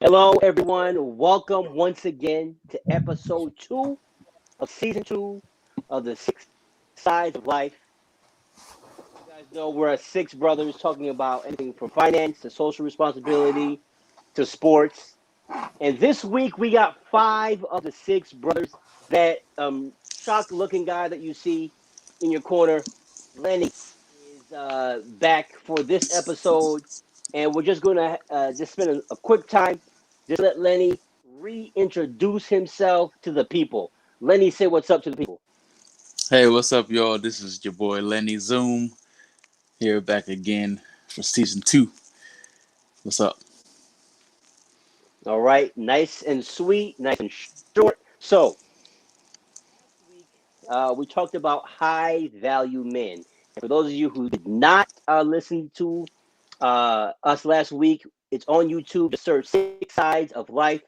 Hello, everyone. Welcome once again to episode 2 of season 2 of the Six Sides of Life. You guys know we're six brothers talking about anything from finance to social responsibility to sports. And this week we got five of the six brothers. That shocked looking guy that you see in your corner, Lenny, is back for this episode. And we're just going to just spend a quick time, just let Lenny reintroduce himself to the people. Lenny, say what's up to the people. Hey, what's up, y'all? This is your boy Lenny Zoom here back again for season 2. What's up? All right, nice and sweet, nice and short. So, last week we talked about high value men. And for those of you who did not listen to us last week, it's on YouTube. Just search Six Sides of Life.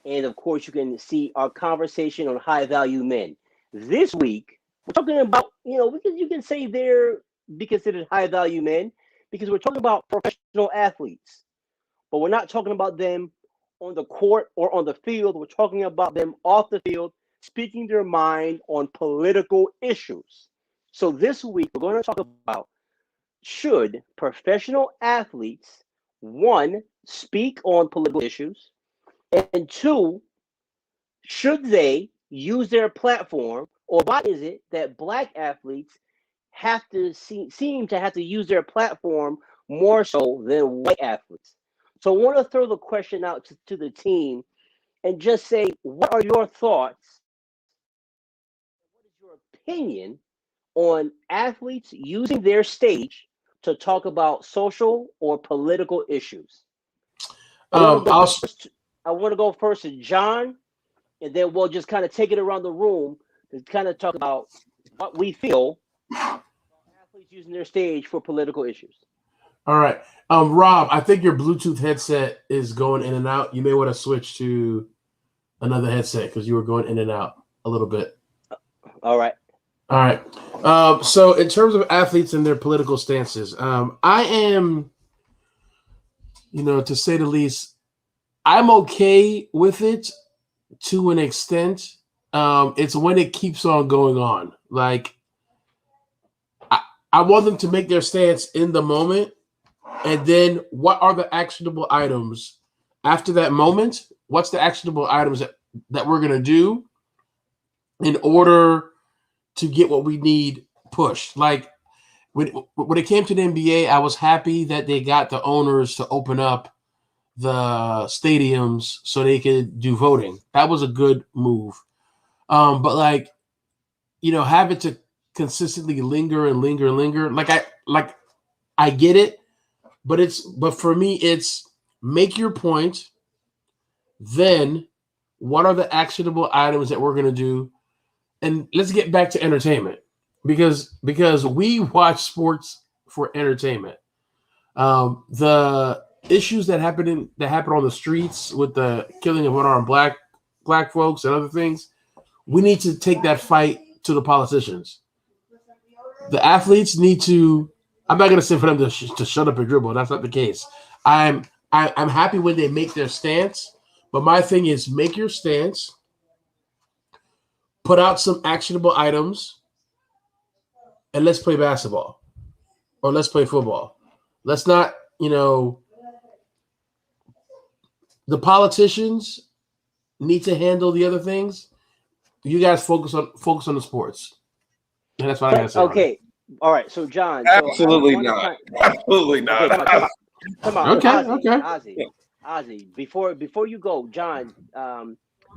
And of course, you can see our conversation on high value men. This week, we're talking about, because you can say they're be considered high value men because we're talking about professional athletes, but we're not talking about them on the court or on the field. We're talking about them off the field, speaking their mind on political issues. So this week, we're going to talk about, should professional athletes, one, speak on political issues, and two, should they use their platform, or why is it that black athletes have to seem to have to use their platform more so than white athletes? So I want to throw the question out to the team and just say, what are your thoughts? What is your opinion on athletes using their stage to talk about social or political issues? I want to go I'll first. I want to go first to John, and then we'll just kind of take it around the room to kind of talk about what we feel about athletes using their stage for political issues. All right. Rob, I think your Bluetooth headset is going in and out. You may want to switch to another headset because you were going in and out a little bit. All right. All right. So in terms of athletes and their political stances, I am, to say the least, I'm okay with it to an extent. It's when it keeps on going on. Like, I want them to make their stance in the moment. And then what are the actionable items after that moment? What's the actionable items that we're going to do in order to get what we need pushed? Like when it came to the NBA, I was happy that they got the owners to open up the stadiums so they could do voting. That was a good move. But have it to consistently linger and linger and linger. I get it. But for me, it's make your point. Then what are the actionable items that we're going to do? And let's get back to entertainment because we watch sports for entertainment. The issues that happen on the streets with the killing of unarmed black folks and other things, we need to take that fight to the politicians. The athletes need to. I'm not going to say for them to shut up and dribble. That's not the case. I'm happy when they make their stance, but my thing is make your stance, put out some actionable items, and let's play basketball or let's play football. Let's not, the politicians need to handle the other things. You guys focus on the sports, and that's what I got to say. Okay. All right. So John. Absolutely not. Absolutely not. Okay, come on. Okay. Ozzy. Before you go, John.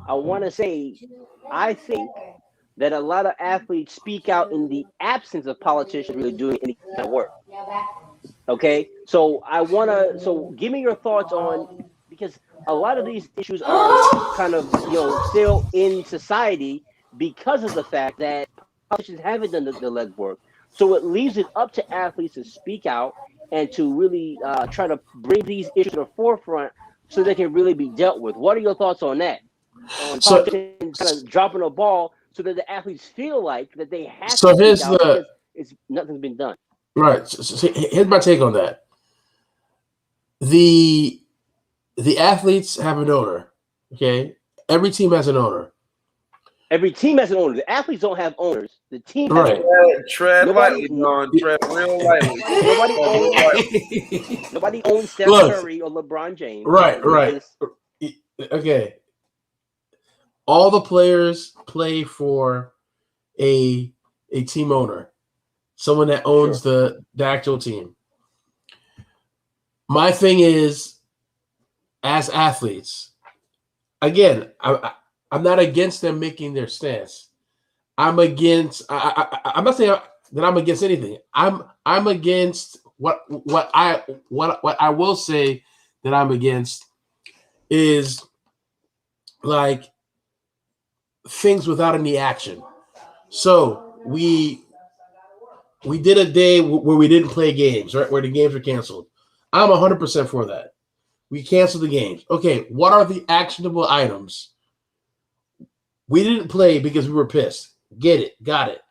I want to say, I think that a lot of athletes speak out in the absence of politicians really doing any kind of work. Okay, so so give me your thoughts on, because a lot of these issues are kind of still in society because of the fact that politicians haven't done the legwork. So it leaves it up to athletes to speak out and to really try to bring these issues to the forefront so they can really be dealt with. What are your thoughts on that? On politicians kind of dropping a ball so that the athletes feel like that they have to speak out because nothing's been done. Right. So here's my take on that. The the athletes have an owner. Okay, every team has an owner. Every team has an owner. The athletes don't have owners. The team has Right. owners. Tread lightly, John. Tread real lightly. Nobody owns Steph Look, Curry or LeBron James. Right, So right. Okay. All the players play for a team owner, someone that owns the actual team. My thing is, as athletes, again, I'm not against them making their stance. I'm against. I'm not saying that I'm against anything. I'm against what I will say that I'm against is like things without any action. So we did a day where we didn't play games, right? Where the games were canceled. I'm 100% for that. We canceled the games. Okay, what are the actionable items? We didn't play because we were pissed. Get it. Got it.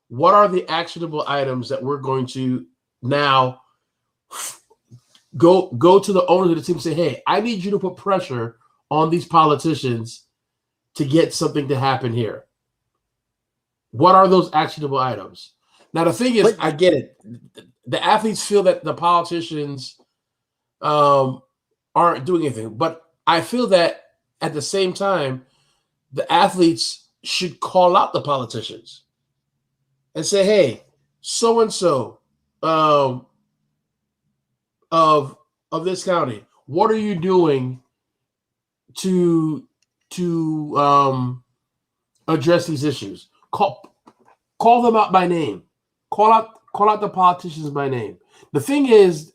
What are the actionable items that we're going to now go to the owners of the team and say, hey, I need you to put pressure on these politicians to get something to happen here. What are those actionable items? Now, the thing is, I get it. The athletes feel that the politicians aren't doing anything. But I feel that at the same time, the athletes should call out the politicians and say, hey, so-and-so of this county, what are you doing to address these issues? Call them out by name. Call out the politicians by name. The thing is,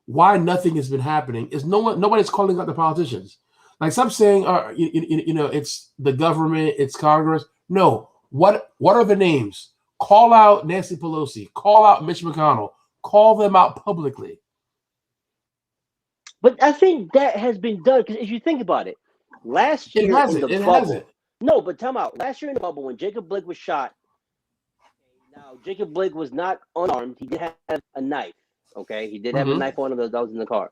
why nothing has been happening is nobody's calling out the politicians. Like some saying, it's the government, it's Congress. No, what are the names? Call out Nancy Pelosi. Call out Mitch McConnell. Call them out publicly. But I think that has been done because if you think about it, last year in the bubble. No, but time out. Last year in the bubble when Jacob Blake was shot. Now Jacob Blake was not unarmed. He did have a knife. Okay, he did have a knife on him that was in the car.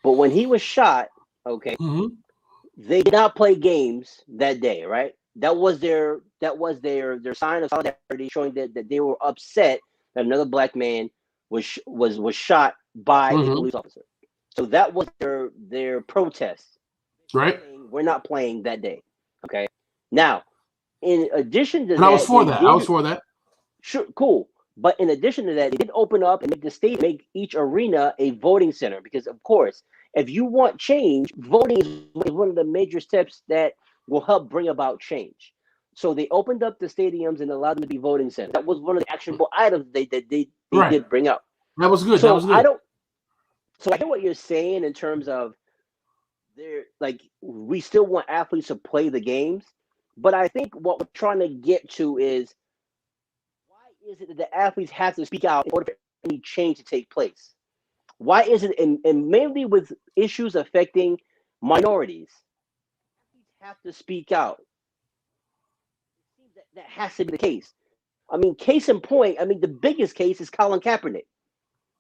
But when he was shot, okay, they did not play games that day, right? That was their sign of solidarity, showing that they were upset that another black man was shot by a police officer. So that was their protest. Right. We're not playing that day. Okay. Now, in addition to that, I was for that. Sure, cool. But in addition to that, they did open up and make each arena a voting center because, of course, if you want change, voting is one of the major steps that will help bring about change. So they opened up the stadiums and allowed them to be voting centers. That was one of the actionable items they did bring up. That was good. So I hear what you're saying in terms of we still want athletes to play the games, but I think what we're trying to get to is why is it that the athletes have to speak out in order for any change to take place? Why is it, and mainly with issues affecting minorities, athletes have to speak out? It seems that has to be the case. I mean, case in point, the biggest case is Colin Kaepernick,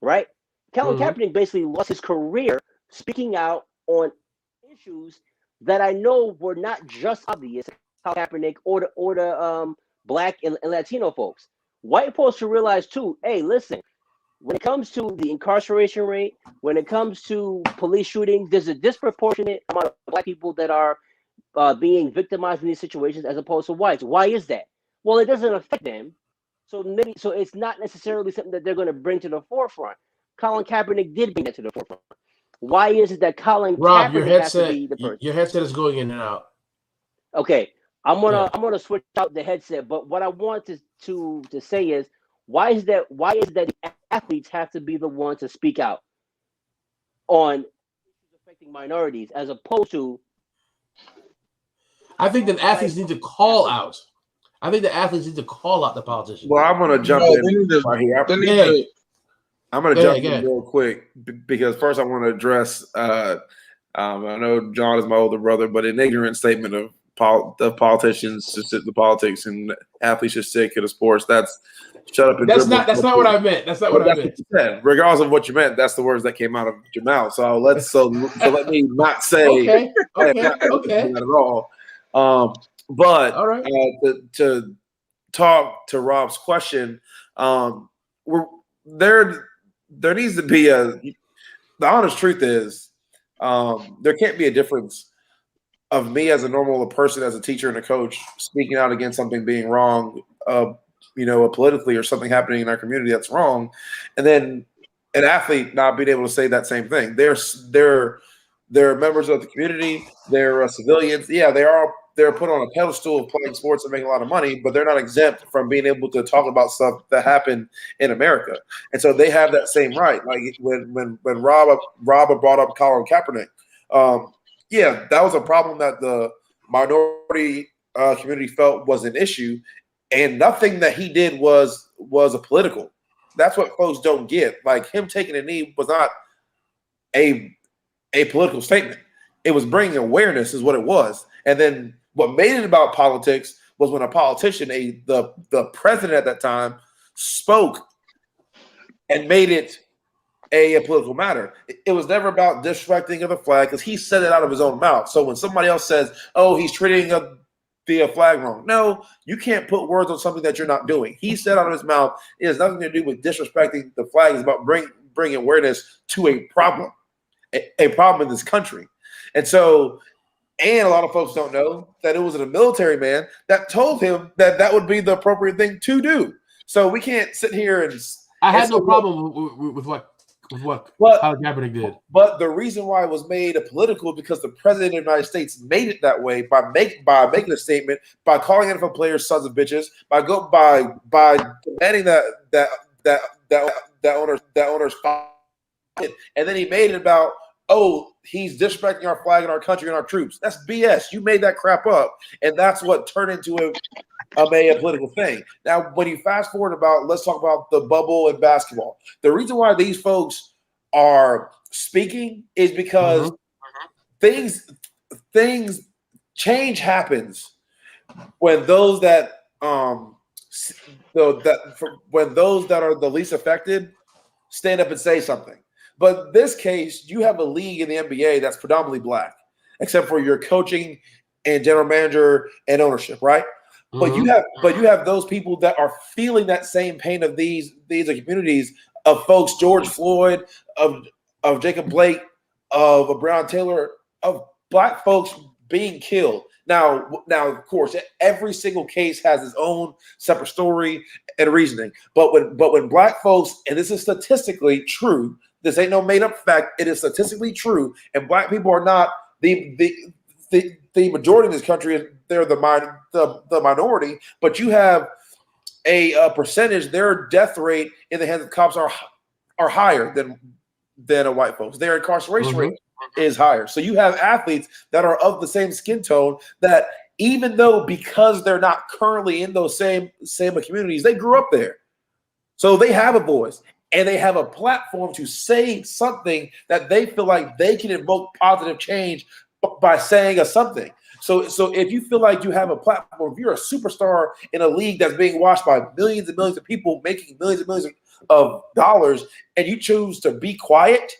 right? Colin Kaepernick basically lost his career speaking out on issues that I know were not just obvious to Colin Kaepernick or the Black and Latino folks. White folks should realize too, hey, listen, when it comes to the incarceration rate, when it comes to police shootings, there's a disproportionate amount of Black people that are being victimized in these situations as opposed to whites. Why is that? Well, it doesn't affect them. So it's not necessarily something that they're going to bring to the forefront. Colin Kaepernick did bring that to the forefront. Why is it that Colin Kaepernick has to be the person? Your headset is going in and out. Okay, I'm gonna switch out the headset. But what I want to say is, why is that the athletes have to be the ones to speak out on issues affecting minorities as opposed to? I think that athletes need to call out. I think the athletes need to call out the politicians. Well, I'm going to jump in right here. I'm going to jump in real quick because first I want to address. I know John is my older brother, but an ignorant statement of the politicians should sit in the politics and athletes should stick to the sports. That's shut up and that's dribble. That's not what I meant. That's not what I meant. Regardless of what you meant, that's the words that came out of your mouth. So let me not say okay. not at all. But all right. To talk to Rob's question, there needs to be the honest truth is there can't be a difference of me as a normal person, as a teacher and a coach, speaking out against something being wrong, politically or something happening in our community that's wrong, and then an athlete not being able to say that same thing. They're members of the community. They're civilians. Yeah, they're put on a pedestal of playing sports and making a lot of money, but they're not exempt from being able to talk about stuff that happened in America. And so they have that same right. Like when Rob brought up Colin Kaepernick, yeah, that was a problem that the minority community felt was an issue, and nothing that he did was a political. That's what folks don't get. Like him taking a knee was not a political statement. It was bringing awareness, is what it was. And then what made it about politics was when a politician, the president at that time, spoke and made it a political matter. It was never about disrespecting of the flag because he said it out of his own mouth. So when somebody else says, "Oh, he's treating the flag wrong," no, you can't put words on something that you're not doing. He said out of his mouth. It has nothing to do with disrespecting the flag. It's about bringing awareness to a problem in this country. And so, and a lot of folks don't know that it was a military man that told him that would be the appropriate thing to do. So we can't sit here and. I had no problem with what Colin Kaepernick did. But the reason why it was made a political because the president of the United States made it that way by making a statement, by calling NFL players sons of bitches, by demanding that owners fight, and then he made it about, oh, he's disrespecting our flag and our country and our troops. That's BS. You made that crap up, and that's what turned into a political thing. Now, when you fast forward let's talk about the bubble and basketball. The reason why these folks are speaking is because change happens when those that when those that are the least affected stand up and say something. But in this case, you have a league in the NBA that's predominantly black, except for your coaching and general manager and ownership, right? Mm-hmm. But you have those people that are feeling that same pain of these communities of folks, George Floyd, of Jacob Blake, of Breonna Taylor, of black folks being killed. Now, of course, every single case has its own separate story and reasoning. But when black folks, and this is statistically true, this ain't no made up fact, it is statistically true, and black people are not the majority in this country. They're the minority, but you have a percentage. Their death rate in the hands of cops are higher than a white folks. Their incarceration rate is higher. So you have athletes that are of the same skin tone that, even though because they're not currently in those same communities, they grew up there, so they have a voice and they have a platform to say something that they feel like they can invoke positive change by saying something. So if you feel like you have a platform, if you're a superstar in a league that's being watched by millions and millions of people making millions and millions of dollars, and you choose to be quiet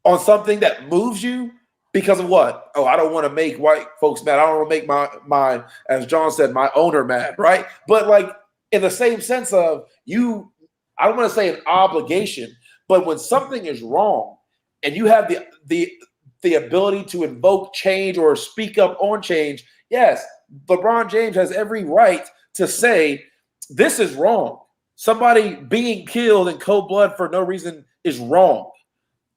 on something that moves you because of what? Oh, I don't want to make white folks mad. I don't want to make my, as John said, my owner mad, right? But like in the same sense of you, I don't want to say an obligation, but when something is wrong and you have the ability to invoke change or speak up on change, yes, LeBron James has every right to say, this is wrong. Somebody being killed in cold blood for no reason is wrong.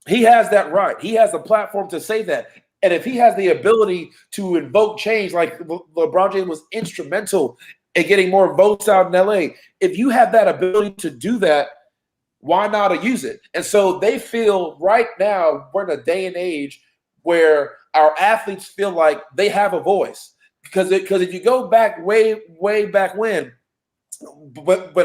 He has that right. He has the platform to say that. And if he has the ability to invoke change, like LeBron James was instrumental in getting more votes out in LA, if you have that ability to do that, why not use it? And so they feel right now we're in a day and age where our athletes feel like they have a voice. Because if you go back way back when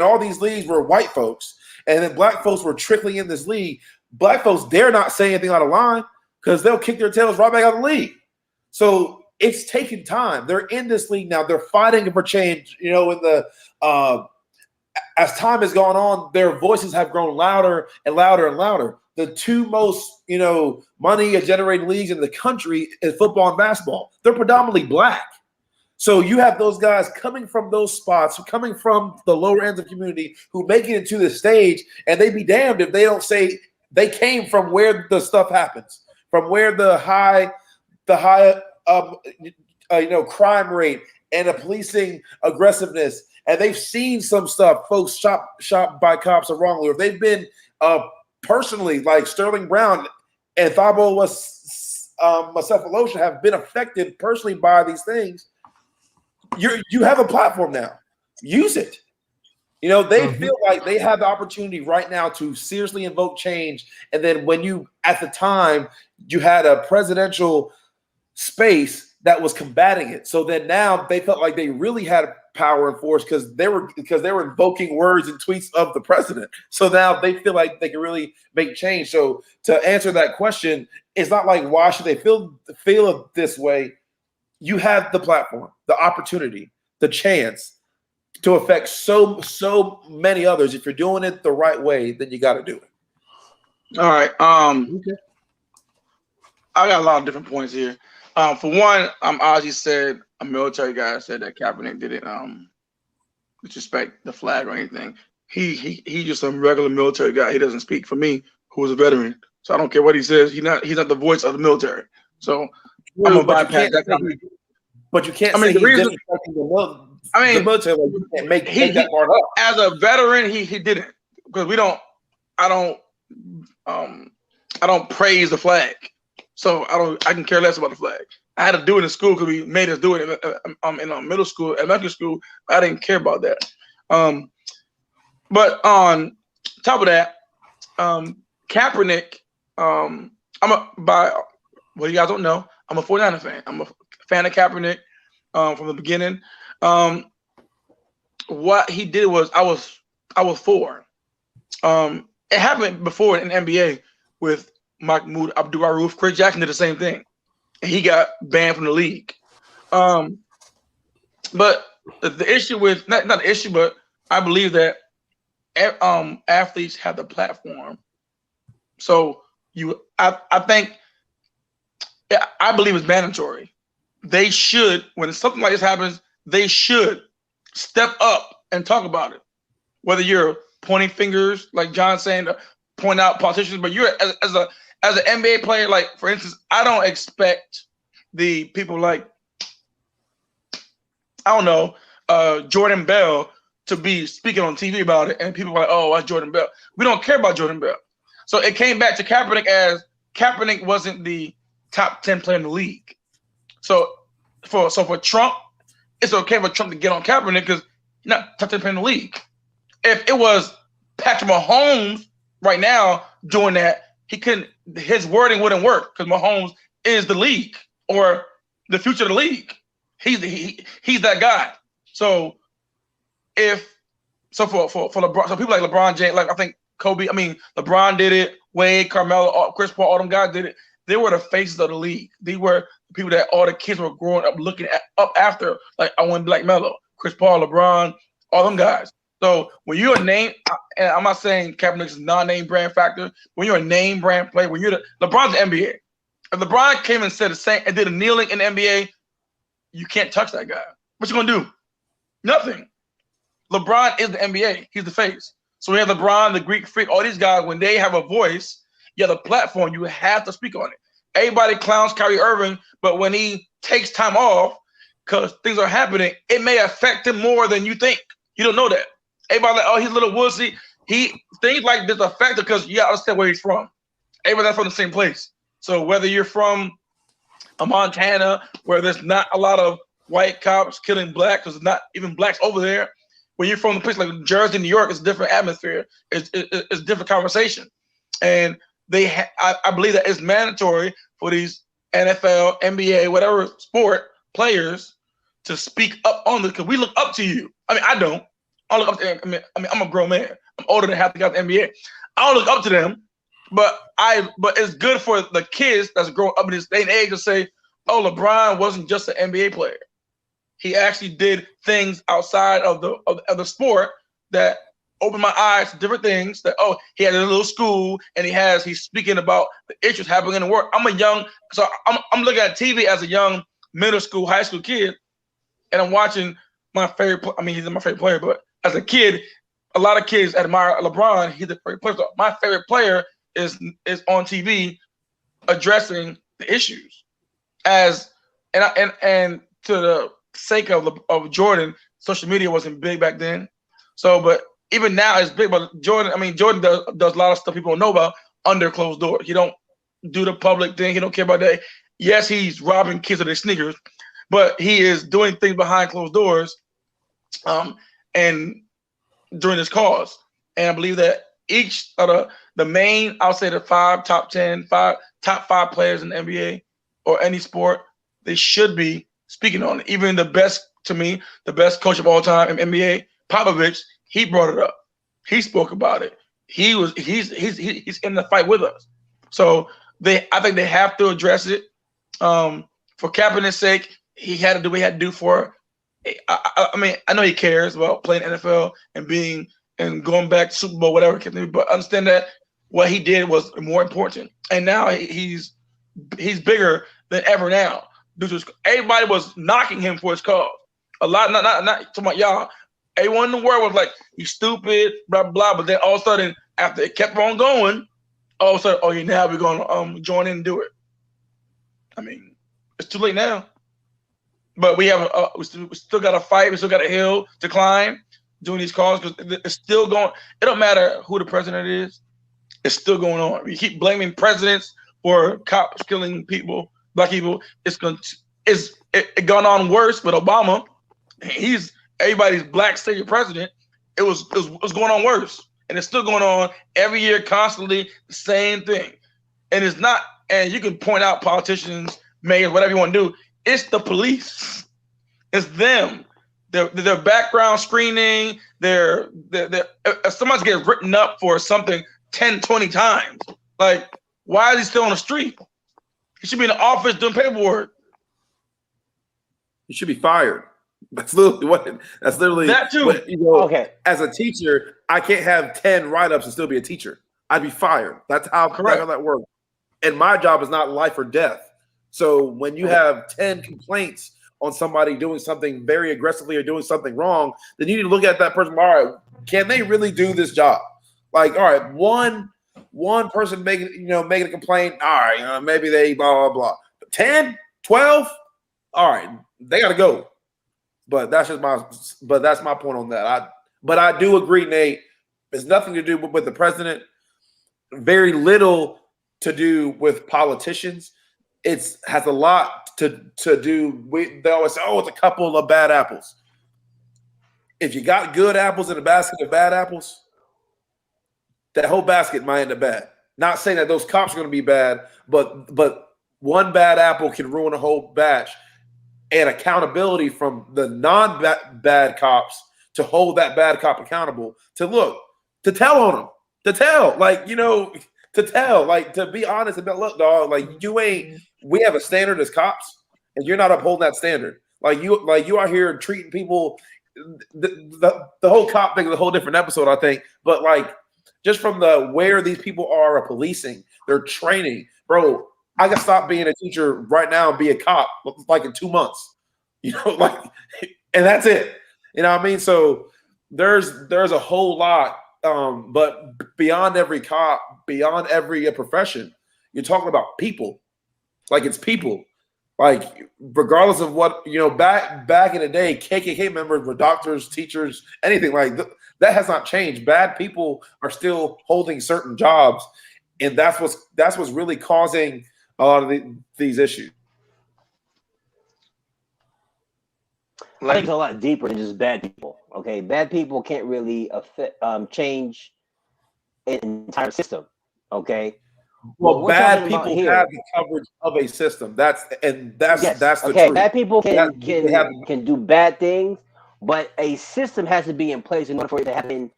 all these leagues were white folks and then black folks were trickling in this league, black folks dare not say anything out of line because they'll kick their tails right back out of the league. So it's taken time. They're in this league now. They're fighting for change. In the as time has gone on, their voices have grown louder and louder and louder. The two most money generating leagues in the country is football and basketball. They're predominantly black. So you have those guys coming from those spots, coming from the lower ends of community, who make it into the stage, and they be damned if they don't say they came from where the stuff happens, from where the high crime rate and the policing aggressiveness, and they've seen some stuff. Folks shot by cops wrongly, or they've been personally, like Sterling Brown and Thabo Masefolosha, have been affected personally by these things. You have a platform now. Use it. They feel like they have the opportunity right now to seriously invoke change. And then when at the time, you had a presidential space that was combating it. So then now they felt like they really had power and force because they were invoking words and tweets of the president. So now they feel like they can really make change. So to answer that question, it's not like, why should they feel this way? You have the platform, the opportunity, the chance to affect so many others. If you're doing it the right way, then you got to do it. All right. Okay. I got a lot of different points here. For one, Ozzy said, a military guy said that Kaepernick didn't disrespect the flag or anything. He just a regular military guy. He doesn't speak for me, who was a veteran. So I don't care what he says. He's not the voice of the military. So I'm gonna bypass that comment. But you can't say he's disrespecting the military. Like, you can't make that part up. As a veteran, he didn't, because I don't praise the flag. So I can care less about the flag. I had to do it in school because we made us do it in middle school, elementary school. I didn't care about that. But on top of that, Kaepernick, what you guys don't know, I'm a 49er fan. I'm a fan of Kaepernick from the beginning. What he did was I was for. It happened before in the NBA with Mahmoud Abdul-Rauf. Chris Jackson did the same thing. He got banned from the league. But the issue with not the issue, but I believe that athletes have the platform. So I believe it's mandatory. They should, when something like this happens, they should step up and talk about it. Whether you're pointing fingers, like John's saying, to point out politicians, but you're as an NBA player, like for instance, I don't expect the people like, I don't know, Jordan Bell to be speaking on TV about it, and people are like, oh, that's Jordan Bell. We don't care about Jordan Bell. So it came back to Kaepernick, as Kaepernick wasn't the top 10 player in the league. So for Trump, it's okay for Trump to get on Kaepernick because he's not top 10 player in the league. If it was Patrick Mahomes right now doing that, his wording wouldn't work because Mahomes is the league or the future of the league. He's that guy. So for LeBron, so people like LeBron James, like I think LeBron did it, Wade, Carmelo, Chris Paul, all them guys did it. They were the faces of the league. They were the people that all the kids were growing up looking up after. Like I want to be like Melo, Chris Paul, LeBron, all them guys. So when you're a name, and I'm not saying Kaepernick's non-name brand factor. When you're a name brand player, when you're LeBron's the NBA. If LeBron came and said the same and did a kneeling in the NBA, you can't touch that guy. What you gonna do? Nothing. LeBron is the NBA. He's the face. So we have LeBron, the Greek Freak, all these guys. When they have a voice, you have a platform. You have to speak on it. Everybody clowns Kyrie Irving, but when he takes time off because things are happening, it may affect him more than you think. You don't know that. Everybody like, oh, he's a little wussy. Things like this affect him because you gotta understand where he's from. Everybody's from the same place. So whether you're from a Montana where there's not a lot of white cops killing blacks, because there's not even blacks over there. When you're from a place like Jersey, New York, it's a different atmosphere. It's a different conversation. And I believe that it's mandatory for these NFL, NBA, whatever sport players to speak up on this, because we look up to you. I mean, I don't. I look up to them. I mean, I'm a grown man. I'm older than half the guys in the NBA. I don't look up to them, but it's good for the kids that's growing up in this day and age to say, oh, LeBron wasn't just an NBA player. He actually did things outside of the sport that opened my eyes to different things. That he had a little school and he's speaking about the issues happening in the world. I'm looking at TV as a young middle school, high school kid, and I'm watching my favorite. I mean, he's my favorite player, but as a kid, a lot of kids admire LeBron. He's the favorite player. So my favorite player is on TV addressing the issues and to the sake of Jordan, social media wasn't big back then. So, but even now it's big. But Jordan does a lot of stuff people don't know about under closed doors. He don't do the public thing. He don't care about that. Yes, he's robbing kids of their sneakers, but he is doing things behind closed doors, and during this cause. And I believe that each of the main, I'll say the top 5 players in the NBA or any sport, they should be speaking on it. Even the best coach of all time in NBA, Popovich, he brought it up. He spoke about it. He's in the fight with us. So I think they have to address it. For Kaepernick's sake, he had to do what he had to do for. I mean, I know he cares about playing NFL and going back to Super Bowl, whatever, but understand that what he did was more important. And now he's bigger than ever now. Everybody was knocking him for his cause. A lot, not talking about y'all. Everyone in the world was like, "He's stupid," blah blah. But then all of a sudden, after it kept on going, all of a sudden, now we're gonna join in and do it. I mean, it's too late now. But we still got to fight. We still got a hill to climb doing these calls because it's still going. It don't matter who the president is. It's still going on. We keep blaming presidents for cops killing people, black people. It's gone on worse with Obama. He's everybody's black state president. It was going on worse, and it's still going on every year, constantly the same thing. And it's not. And you can point out politicians, mayors, whatever you want to do. It's the police. It's them. Their background screening. If somebody gets written up for something 10, 20 times, like, why is he still on the street? He should be in the office doing paperwork. He should be fired. That's literally that too. What, okay. As a teacher, I can't have 10 write-ups and still be a teacher. I'd be fired. That's how that works. And my job is not life or death. So when you have 10 complaints on somebody doing something very aggressively or doing something wrong, then you need to look at that person. All right, can they really do this job? Like, all right, one person making a complaint. All right, maybe they blah blah blah. 10, 12, all right, they got to go. But that's my point on that. I do agree, Nate. It's nothing to do with the president. Very little to do with politicians. It has a lot to do with. They always say, "Oh, it's a couple of bad apples." If you got good apples in a basket of bad apples, that whole basket might end up bad. Not saying that those cops are going to be bad, but one bad apple can ruin a whole batch. And accountability from the non-bad cops to hold that bad cop accountable, to tell on him, to be honest about, look, dog, like we have a standard as cops, and you're not upholding that standard. Like you are here treating people. The whole cop thing is a whole different episode, I think. But like, just from where these people are policing, their training, bro. I can stop being a teacher right now and be a cop like in 2 months, and that's it. You know what I mean? So there's a whole lot, but beyond every cop, beyond every profession, you're talking about people. Like, it's people. Like, regardless of what, back in the day, KKK members were doctors, teachers, anything like that has not changed. Bad people are still holding certain jobs, and that's what's really causing a lot of these issues. I think it's a lot deeper than just bad people. Okay, bad people can't really change an entire system. Okay. Well, bad people have the coverage of a system. That's the truth. Bad people can do bad things, but a system has to be in place in order for it to happen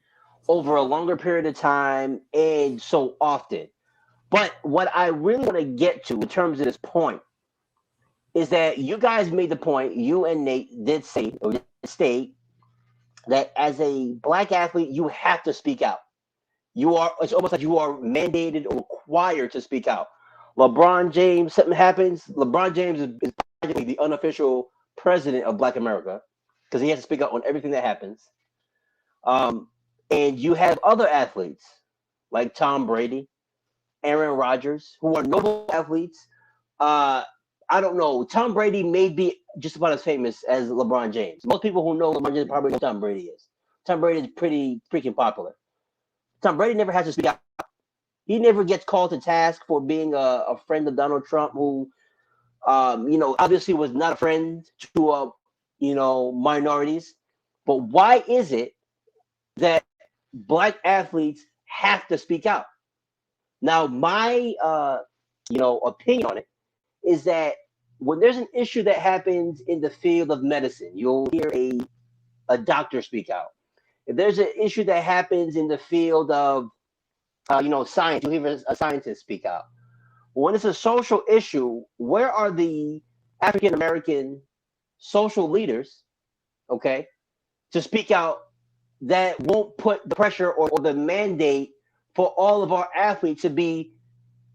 over a longer period of time and so often. But what I really want to get to in terms of this point is that you guys made the point, you and Nate did say or did state that as a black athlete, you have to speak out. It's almost like you are mandated or required to speak out. LeBron James, something happens, LeBron James is practically the unofficial president of Black America because he has to speak out on everything that happens. And you have other athletes like Tom Brady, Aaron Rodgers, who are noble athletes. I don't know. Tom Brady may be just about as famous as LeBron James. Most people who know LeBron James probably know who Tom Brady is. Tom Brady is pretty freaking popular. Tom Brady never has to speak out. He never gets called to task for being a friend of Donald Trump, who, obviously was not a friend to, minorities. But why is it that black athletes have to speak out? Now, my, opinion on it is that when there's an issue that happens in the field of medicine, you'll hear a doctor speak out. If there's an issue that happens in the field of, science, you'll hear a scientist speak out. When it's a social issue, where are the African American social leaders, okay, to speak out that won't put the pressure or the mandate for all of our athletes to be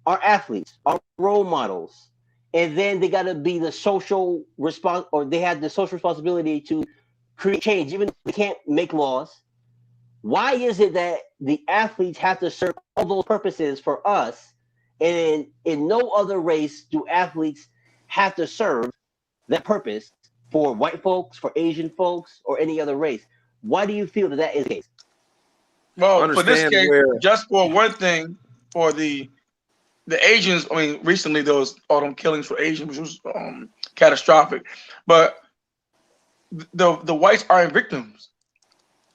our athletes, our role models? And then they got to be the social response, or they have the social responsibility to create change, even if they can't make laws. Why is it that the athletes have to serve all those purposes for us, and in no other race do athletes have to serve that purpose for white folks, for Asian folks, or any other race? Why do you feel that is the case? Well, for this case, just for one thing, for the Asians, I mean, recently there was all them killings for Asians, which was catastrophic. But the whites aren't victims.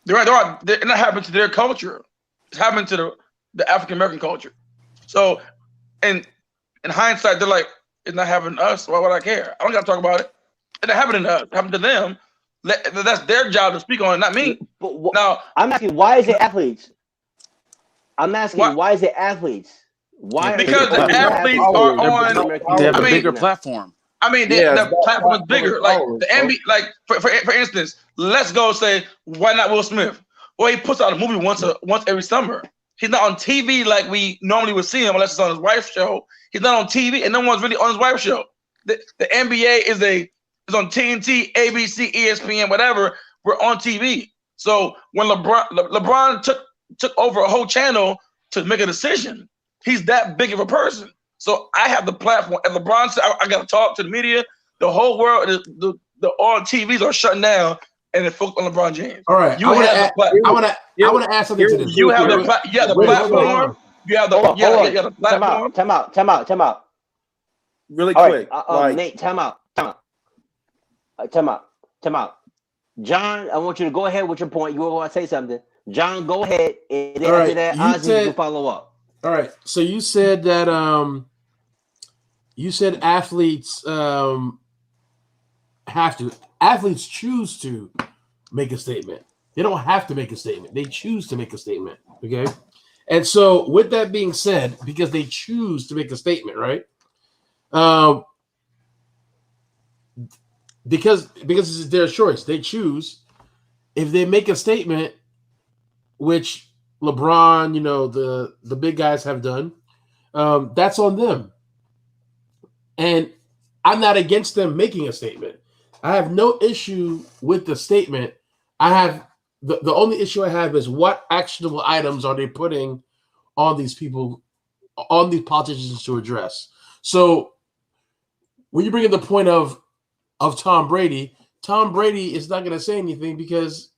They're not happening to their culture. It's happening to the African American culture. So, in hindsight, they're like, it's not happening to us. Why would I care? I don't got to talk about it. It's not happening to us. It happened to them. That's their job to speak on it, not me. Now, I'm asking, why is it athletes? I'm asking, why is it athletes? Why? Because the athletes are on. They have a bigger platform. I mean, the platform is bigger. Like the NBA, like for instance, let's go say, why not Will Smith? Well, he puts out a movie once every summer. He's not on TV like we normally would see him unless it's on his wife's show. He's not on TV, and no one's really on his wife's show. The NBA is on TNT, ABC, ESPN, whatever. We're on TV. So when LeBron took over a whole channel to make a decision, he's that big of a person. So I have the platform. And LeBron said, I got to talk to the media. The whole world, all TVs are shutting down, and it focused on LeBron James. All right. I want to add something to this. You have the platform. You have the platform. Time out. Really quick. Nate, time out. John, I want you to go ahead with your point. You want to say something. John, go ahead. And then after that, Ozzy, you can follow up. All right. So you said that athletes have to. Athletes choose to make a statement. They don't have to make a statement. They choose to make a statement. Okay. And so with that being said, because they choose to make a statement, right? Because it's their choice. They choose. If they make a statement, which LeBron, the big guys have done, that's on them. And I'm not against them making a statement. I have no issue with the statement. I have the only issue I have is what actionable items are they putting on these people, on these politicians to address. So when you bring in the point of Tom Brady is not going to say anything because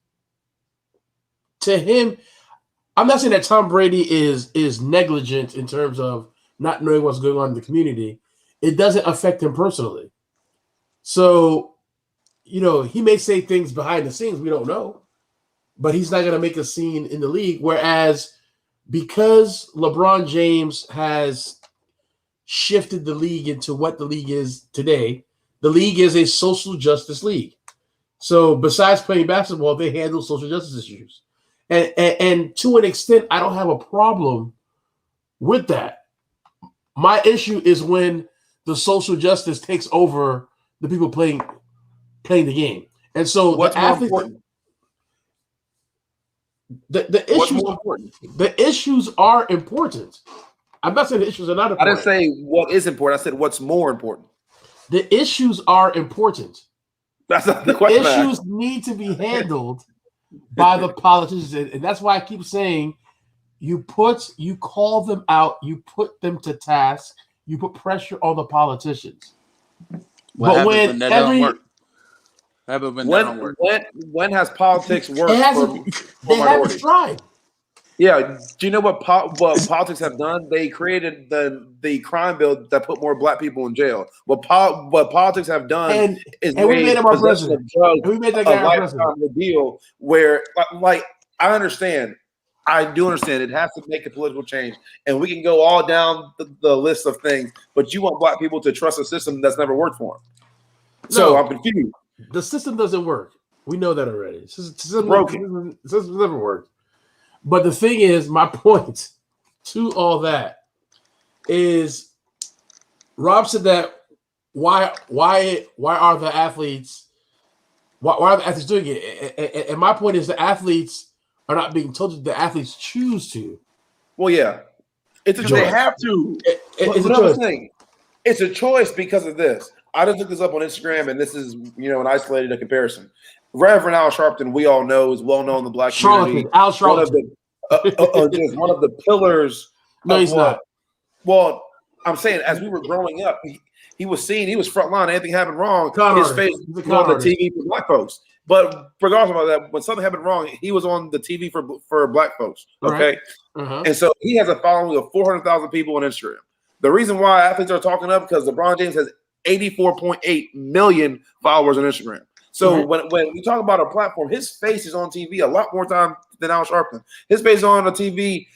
to him, I'm not saying that Tom Brady is negligent in terms of not knowing what's going on in the community. It doesn't affect him personally. So, he may say things behind the scenes we don't know, but he's not going to make a scene in the league. Whereas because LeBron James has shifted the league into what the league is today, the league is a social justice league. So besides playing basketball, they handle social justice issues. And to an extent, I don't have a problem with that. My issue is when the social justice takes over the people playing the game. And so What's the more athletes, important? the What's issues, more important? the issues are important. I'm not saying the issues are not I important. didn't say what is important. I said what's more important. The issues are important. That's not the The question. issues need to be handled by the politicians, and that's why I keep saying you call them out, you put them to task, you put pressure on the politicians. What But happens when when that don't every work? What happens when that don't work? When has politics worked it for hasn't, they haven't minorities? tried. Yeah. Do you know what politics have done? They created the crime bill that put more black people in jail. What politics have done And is we made him our possession president. of drugs And we made that a guy our lifetime president. ordeal. Where, like, I understand. I do understand it has to make a political change, and we can go all down the list of things. But you want black people to trust a system that's never worked for them. So No. I'm confused. The system doesn't work. We know that already. System never worked. But the thing is, my point to all that is, Rob said that why are the athletes doing it? And my point is, the athletes are not being told that. The athletes choose to. Well, yeah, it's a choice. They have to. It's a But choice. thing, it's a choice because of this. I just looked this up on Instagram, and this is an isolated comparison. Reverend Al Sharpton, we all know, is well known in the black community. Al Sharpton. Just one of the pillars. No, he's not. Well, I'm saying as we were growing up, he was seen. He was front line. Anything happened wrong, his face was on the TV for black folks. But regardless of that, when something happened wrong, he was on the TV for black folks. Okay, right. And so he has a following of 400,000 people on Instagram. The reason why athletes are talking up because LeBron James has 84.8 million followers on Instagram. So when we talk about a platform, his face is on TV a lot more time than Al Sharpton. His face is on the TV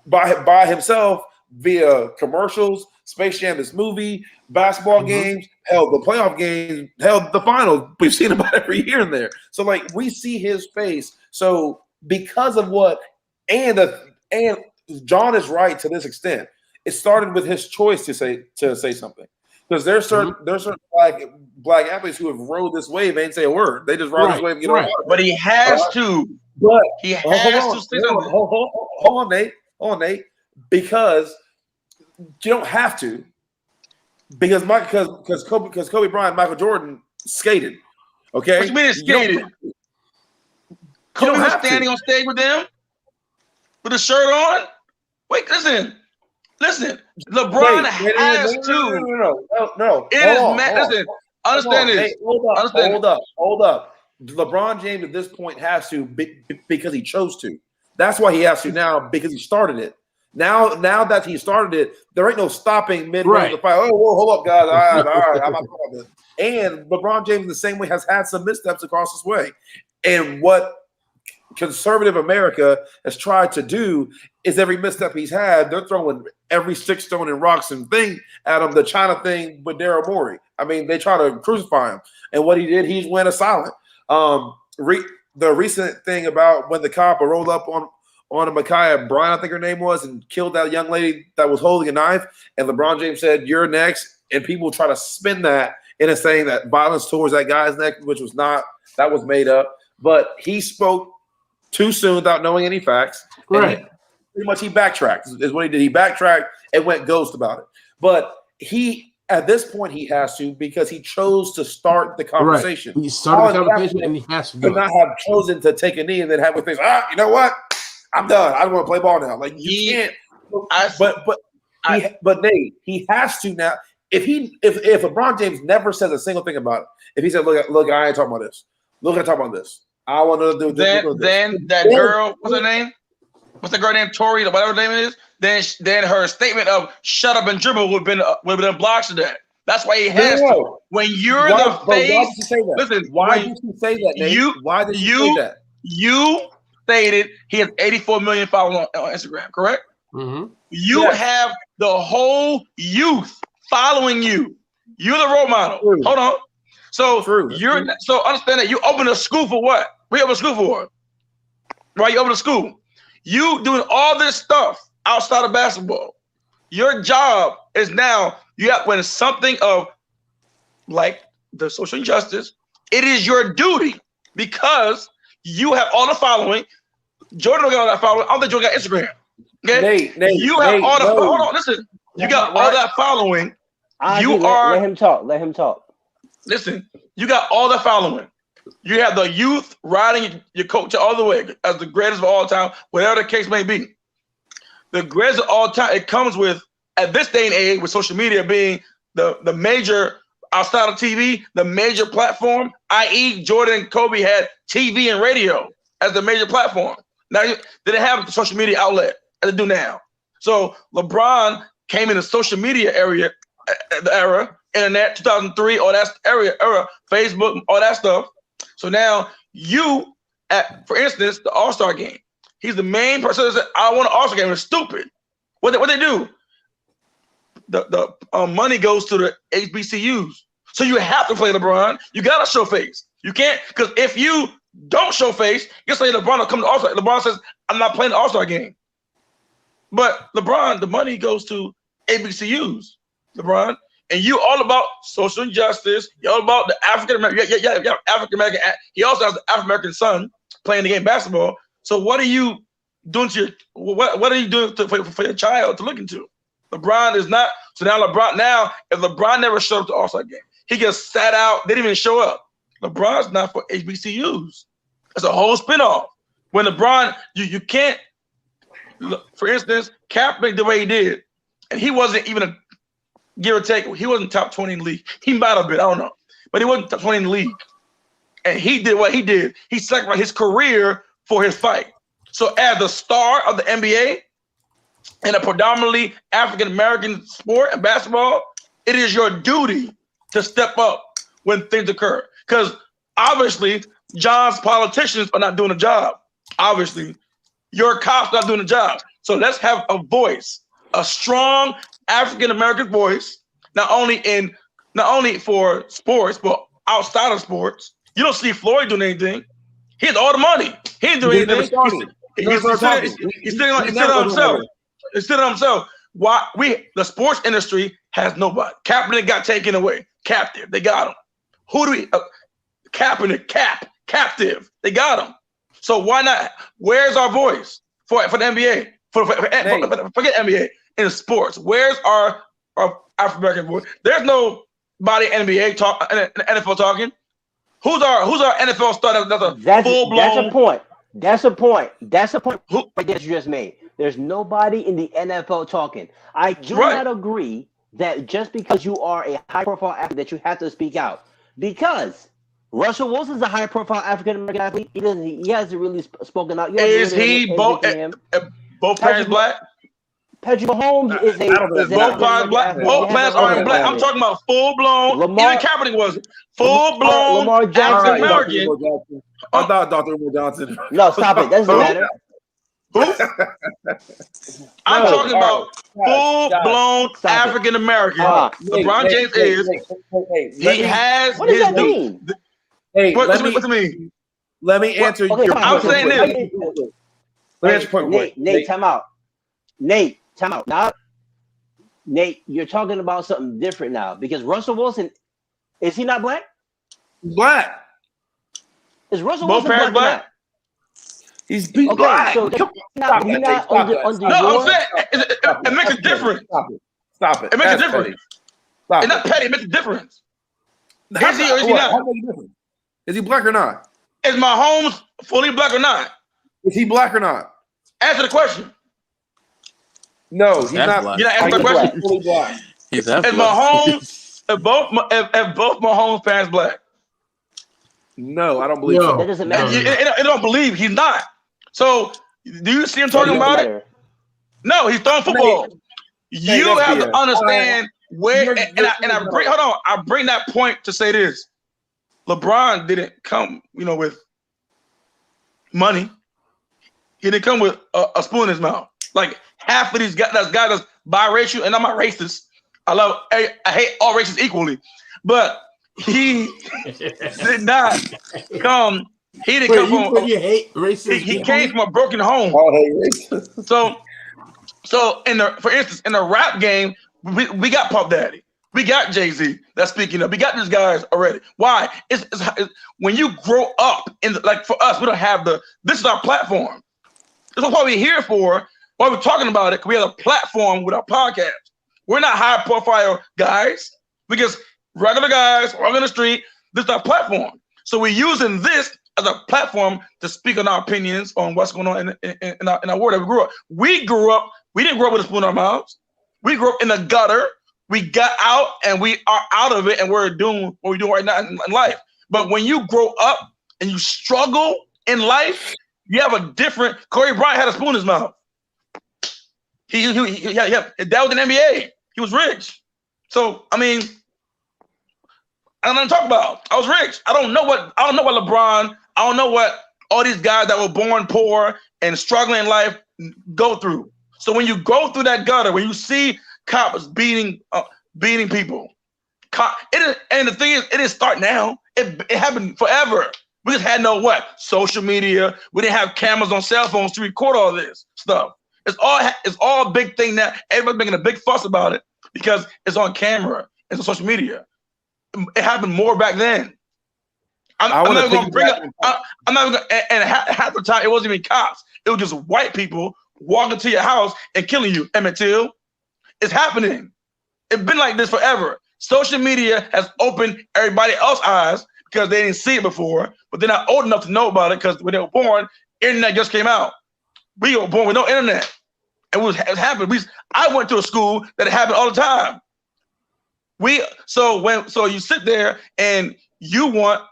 by himself via commercials, Space Jam, this movie, basketball games, hell, the playoff games, hell, the finals. We've seen about every year in there. So like we see his face. So because of what and John is right to this extent. It started with his choice to say something. Because there's certain black athletes who have rode this wave and ain't say a word. They just ride this wave and get on. But he has to. But he has to say something. Hold on, Nate. Because you don't have to. Because Kobe Bryant, Michael Jordan skated. Okay. What you mean skated? Kobe was standing on stage with them with a shirt on. Wait, listen. LeBron has to. No. Listen, understand this. Hey, hold up. LeBron James at this point has to because he chose to. That's why he has to now because he started it. Now that he started it, there ain't no stopping midway in the fight. Oh, whoa, hold up, guys. All right. I'm not talking about this. And LeBron James, in the same way, has had some missteps across his way. And what conservative America has tried to do is every misstep he's had, they're throwing every stick, stone, and rocks and thing at him. The China thing with Daryl Morey. I mean, they try to crucify him. And what he did, he went silent. The recent thing about when the cop rolled up on a Micaiah Bryant, I think her name was, and killed that young lady that was holding a knife. And LeBron James said, "You're next." And people try to spin that into saying that violence towards that guy's neck, which was not, that was made up. But he spoke too soon without knowing any facts. Right. Pretty much he backtracked is what he did. He backtracked and went ghost about it. But at this point he has to because he chose to start the conversation. Right. He started the conversation and he has to do it. Not have chosen to take a knee and then have things. You know what? I'm done. I don't want to play ball now. Like you can't. But Nate, he has to now. If LeBron James never says a single thing about it, if he said, "Look, I ain't talking about this. Look, I'm talking about this. I want to do this." Then that girl, what's her name? What's the girl named Tori or whatever her name is? Then her statement of "shut up and dribble" would have been blocked to that. That's why he has to. When you're the face, why did you say that? Listen, why did you say that, Nate? Why did you say that? You stated he has 84 million followers on Instagram, correct? Mm-hmm. You have the whole youth following you. You're the role model. True. Hold on. So True. so understand that you open a school for what? We open a school for. Right? You open a school. You doing all this stuff outside of basketball. Your job is now you have when something of like the social injustice, it is your duty because you have all the following. Jordan don't got all that following. I don't think Jordan got Instagram. Okay, Nate, you have Nate, all the. no. Hold on, listen. You got all that following. Let him talk. Let him talk. Listen, you got all the following. You have the youth riding your coach all the way as the greatest of all time, whatever the case may be. The greatest of all time. It comes with, at this day and age, with social media being the major, outside of TV, the major platform, i.e. Jordan and Kobe had TV and radio as the major platform. Now, they didn't have the social media outlet as they do now. So LeBron came in the social media era, internet, 2003, all that era, Facebook, all that stuff. So now you, for instance, the All-Star game, he's the main person that said, I want an All-Star game. It's stupid. What they do? The money goes to the HBCUs. So you have to play LeBron. You got to show face. You can't, because if you don't show face, you say LeBron will come to All-Star. LeBron says, I'm not playing the All-Star game. But LeBron, the money goes to HBCUs, LeBron. And you all about social injustice. You're all about the African American. Yeah, African American. He also has an African American son playing the game basketball. So what are you doing to your? What are you doing for your child to look into? LeBron is not. So now if LeBron never showed up to All-Star game, he gets sat out. They didn't even show up. LeBron's not for HBCUs. It's a whole spinoff. When LeBron, you can't. For instance, Kaepernick the way he did, and he wasn't even a. Give or take, he wasn't top 20 in the league. He might have been, I don't know. But he wasn't top 20 in the league. And he did what he did. He sacrificed his career for his fight. So as the star of the NBA in a predominantly African-American sport and basketball, it is your duty to step up when things occur. Because obviously, John's politicians are not doing the job. Obviously, your cops are not doing the job. So let's have a voice, a strong African-American voice, not only for sports, but outside of sports. You don't see Floyd doing anything. He has all the money. He ain't doing anything. He's sitting on himself. He's sitting on himself. Why the sports industry has nobody. Kaepernick got taken away. Captive. They got him. Who do we Kaepernick captive. They got him. So why not? Where's our voice for the NBA? Forget NBA. In sports, where's our African American voice? There's nobody NBA NFL talking. Who's our NFL star? That's full blown. That's a point that you just made. There's nobody in the NFL talking. I do not agree that just because you are a high profile athlete that you have to speak out. Because Russell Wilson's a high profile African American athlete. He hasn't really spoken out. Is he both parents black? Patrick Mahomes is both parents black. Both parents are black. I'm talking about full blown. Even Kaepernick was full blown African American. I thought Dr. Umar Johnson. No, stop it. That doesn't matter. Who? I'm talking about full blown African American. LeBron James is. He has. What does that mean? Hey, what does it mean? Let me answer your I'm saying this. Let me answer your point. Nate, time out. Nate, time out. Now, Nate, you're talking about something different now because Russell Wilson, is he not black? Black. Is Russell Wilson black? He's black. So not under no, I'm saying it makes a difference. Stop it. It makes a difference. It's not petty. It makes a difference. Is he or is he not? Is he black or not? Is Mahomes fully black or not? Is he black or not? Answer the question. No, he's not. You're not answering the question. Fully black. He's Is Mahomes, if both Mahomes parents black? No, I don't believe so. That doesn't matter. I don't believe he's not. So, do you see him talking about it? No, he's throwing football. You have to understand where. I bring that point to say this. LeBron didn't come, with money. He didn't come with a spoon in his mouth. Like half of these guys, that's biracial, and I'm not racist. I hate all races equally, but he did not come. He didn't come from. You hate racism. He came from a broken home. So for instance, in the rap game, we got Puff Daddy. We got Jay-Z that's speaking up. We got these guys already. Why? It's when you grow up like for us, we don't have this is our platform. This is what we're here for. Why we're talking about it, because we have a platform with our podcast. We're not high profile guys. We're just regular guys walking the street. This is our platform. So we're using this as a platform to speak on our opinions on what's going on in our world that we grew up. We didn't grow up with a spoon in our mouths. We grew up in the gutter. We got out and we are out of it, and we're doing what we're doing right now in life. But when you grow up and you struggle in life, you have a different. Kobe Bryant had a spoon in his mouth. That was an NBA. He was rich. So I mean, I don't know what to talk about. I was rich. I don't know what LeBron. I don't know what all these guys that were born poor and struggling in life go through. So when you go through that gutter, when you see cops beating people, and the thing is, it didn't start now. It happened forever. We just had no social media. We didn't have cameras on cell phones to record all this stuff. It's all a big thing now. Everybody's making a big fuss about it because it's on camera. It's on social media. It happened more back then. I'm not going to bring up. I'm not going to. And half the time, it wasn't even cops. It was just white people walking to your house and killing you. Emmett Till, it's happening. It's been like this forever. Social media has opened everybody else's eyes because they didn't see it before, but they're not old enough to know about it because when they were born, internet just came out. We were born with no internet, and it happened. I went to a school that it happened all the time. So you sit there and you want,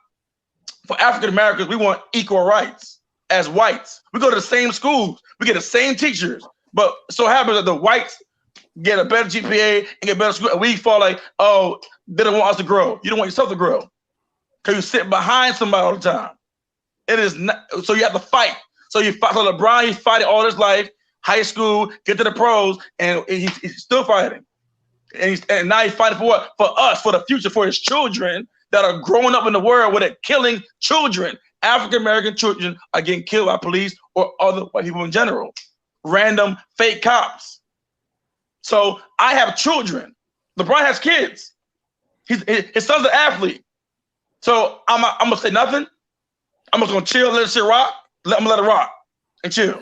for African Americans, we want equal rights as whites. We go to the same schools, we get the same teachers, but so happens that the whites get a better GPA and get better school, and we fall like, oh, they don't want us to grow. You don't want yourself to grow because you sit behind somebody all the time. It is not, so you have to fight. So LeBron, he's fighting all his life, high school, get to the pros, and he's still fighting. And now he's fighting for what? For us, for the future, for his children that are growing up in the world where they're killing children. African American children are getting killed by police or other white people in general. Random fake cops. So I have children. LeBron has kids. His son's an athlete. So I'm gonna say nothing. I'm just gonna chill, let it shit rock. I'm gonna let it rock and chill.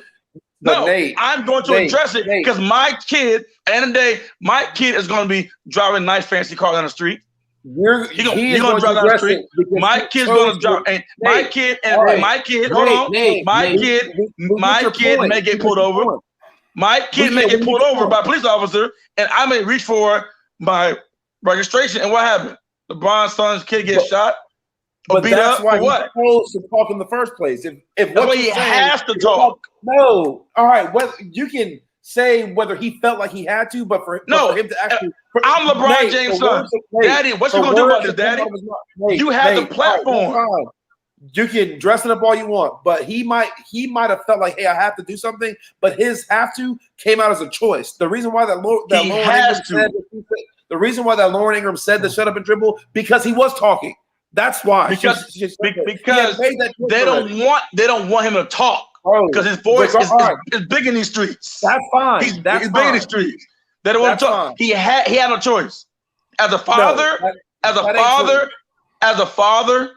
But no, Nate, I'm going to address it because my kid, at the end of the day, my kid is going to be driving nice fancy cars down the street. He's going to drive down the street. My kid's going to drive, and my kid may get pulled over. My kid may get pulled over by a police officer, and I may reach for my registration. And what happened? LeBron's son's kid gets shot. But that's why he's supposed to talk in the first place. If that's why he has to talk. No, all right. Well, you can say whether he felt like he had to, but for him to actually, I'm LeBron James' son. Daddy, what you gonna do about this, Daddy? You have the platform. Right, you can dress it up all you want, but he might have felt like, hey, I have to do something. But his have to came out as a choice. The reason why that Lauren Ingram said to shut up and dribble because he was talking. That's why. Because they don't want him to talk because his voice is big in these streets. That's fine. He's big in these streets. They don't want to talk. He had no choice. As a father, as a father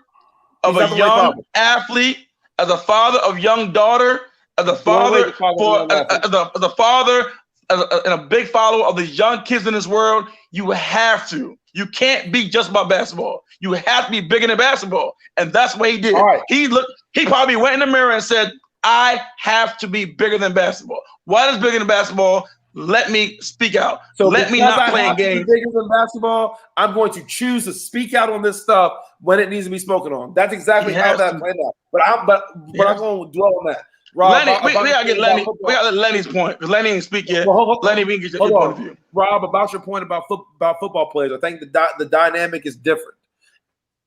of a young athlete, as a father of young daughter, as a father and a big follower of the young kids in this world, you have to. You can't be just about basketball. You have to be bigger than basketball. And that's what he did. Right. He probably went in the mirror and said, I have to be bigger than basketball. What is bigger than basketball? Let me speak out. So let me not play a game. Bigger than basketball, I'm going to choose to speak out on this stuff when it needs to be spoken on. That's exactly how that played out. But I'm going to dwell on that. Rob, we gotta get Lenny. We got Lenny's point because Lenny didn't speak yet. Lenny, we can get your point of view. Rob, about your point about football players, I think the dynamic is different.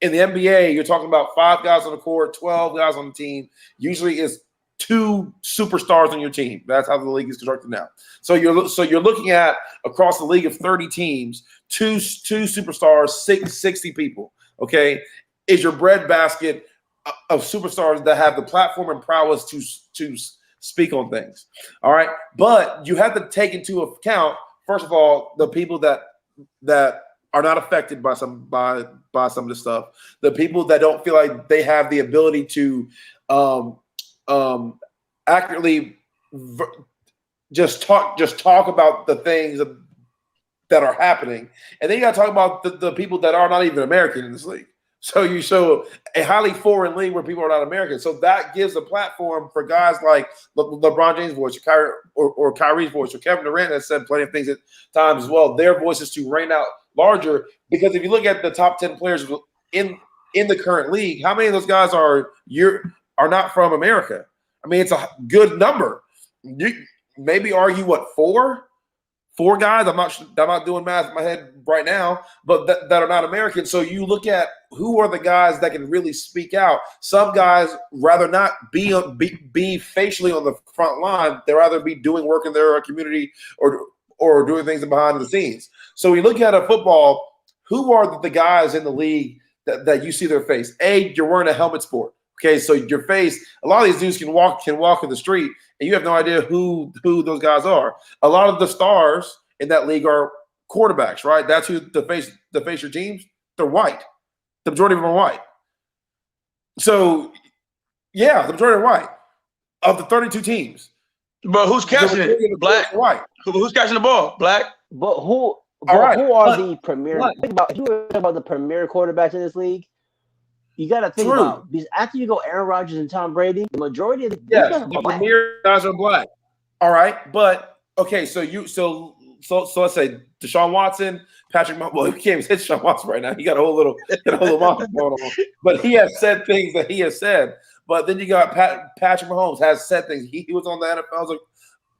In the NBA, you're talking about 5 guys on the court, 12 guys on the team. Usually, it's 2 superstars on your team. That's how the league is constructed now. So you're looking at across the league of 30 teams, two superstars, 60 people. Okay, is your breadbasket of superstars that have the platform and prowess to speak on things. All right. But you have to take into account, first of all, the people that are not affected by some of this stuff. The people that don't feel like they have the ability to accurately just talk about the things that are happening, and then you got to talk about the people that are not even American in this league. So you show a highly foreign league where people are not American. So that gives a platform for guys like LeBron James' voice, or Kyrie's voice, or Kevin Durant has said plenty of things at times as well. Their voices to reign out larger, because if you look at the top 10 players in the current league, how many of those guys are not from America? I mean, it's a good number. You maybe argue what, four guys. I'm not doing math in my head right now, but that are not American. So you look at who are the guys that can really speak out. Some guys rather not be facially on the front line. They'd rather be doing work in their community or doing things behind the scenes. So we look at a football. Who are the guys in the league that you see their face? You're wearing a helmet sport. Okay, so your face. A lot of these dudes can walk in the street, and you have no idea who those guys are. A lot of the stars in that league are quarterbacks, right? That's who the face your teams. They're white. The majority of them are white. So, yeah, the majority are white of the 32 teams. But who's catching it? Black. White. Who's catching the ball? Black. But who? Right. Who are the premier? Think about, if you were about the premier quarterbacks in this league, you got to think about, because after you go Aaron Rodgers and Tom Brady, the majority of the premier guys are black. All right, but okay, so let's say Deshaun Watson, Patrick Mahomes. Well, you can't even hit Deshaun Watson right now. He got a whole little mouth going on, but he has said things that he has said. But then you got Patrick Mahomes has said things. He was on the NFL's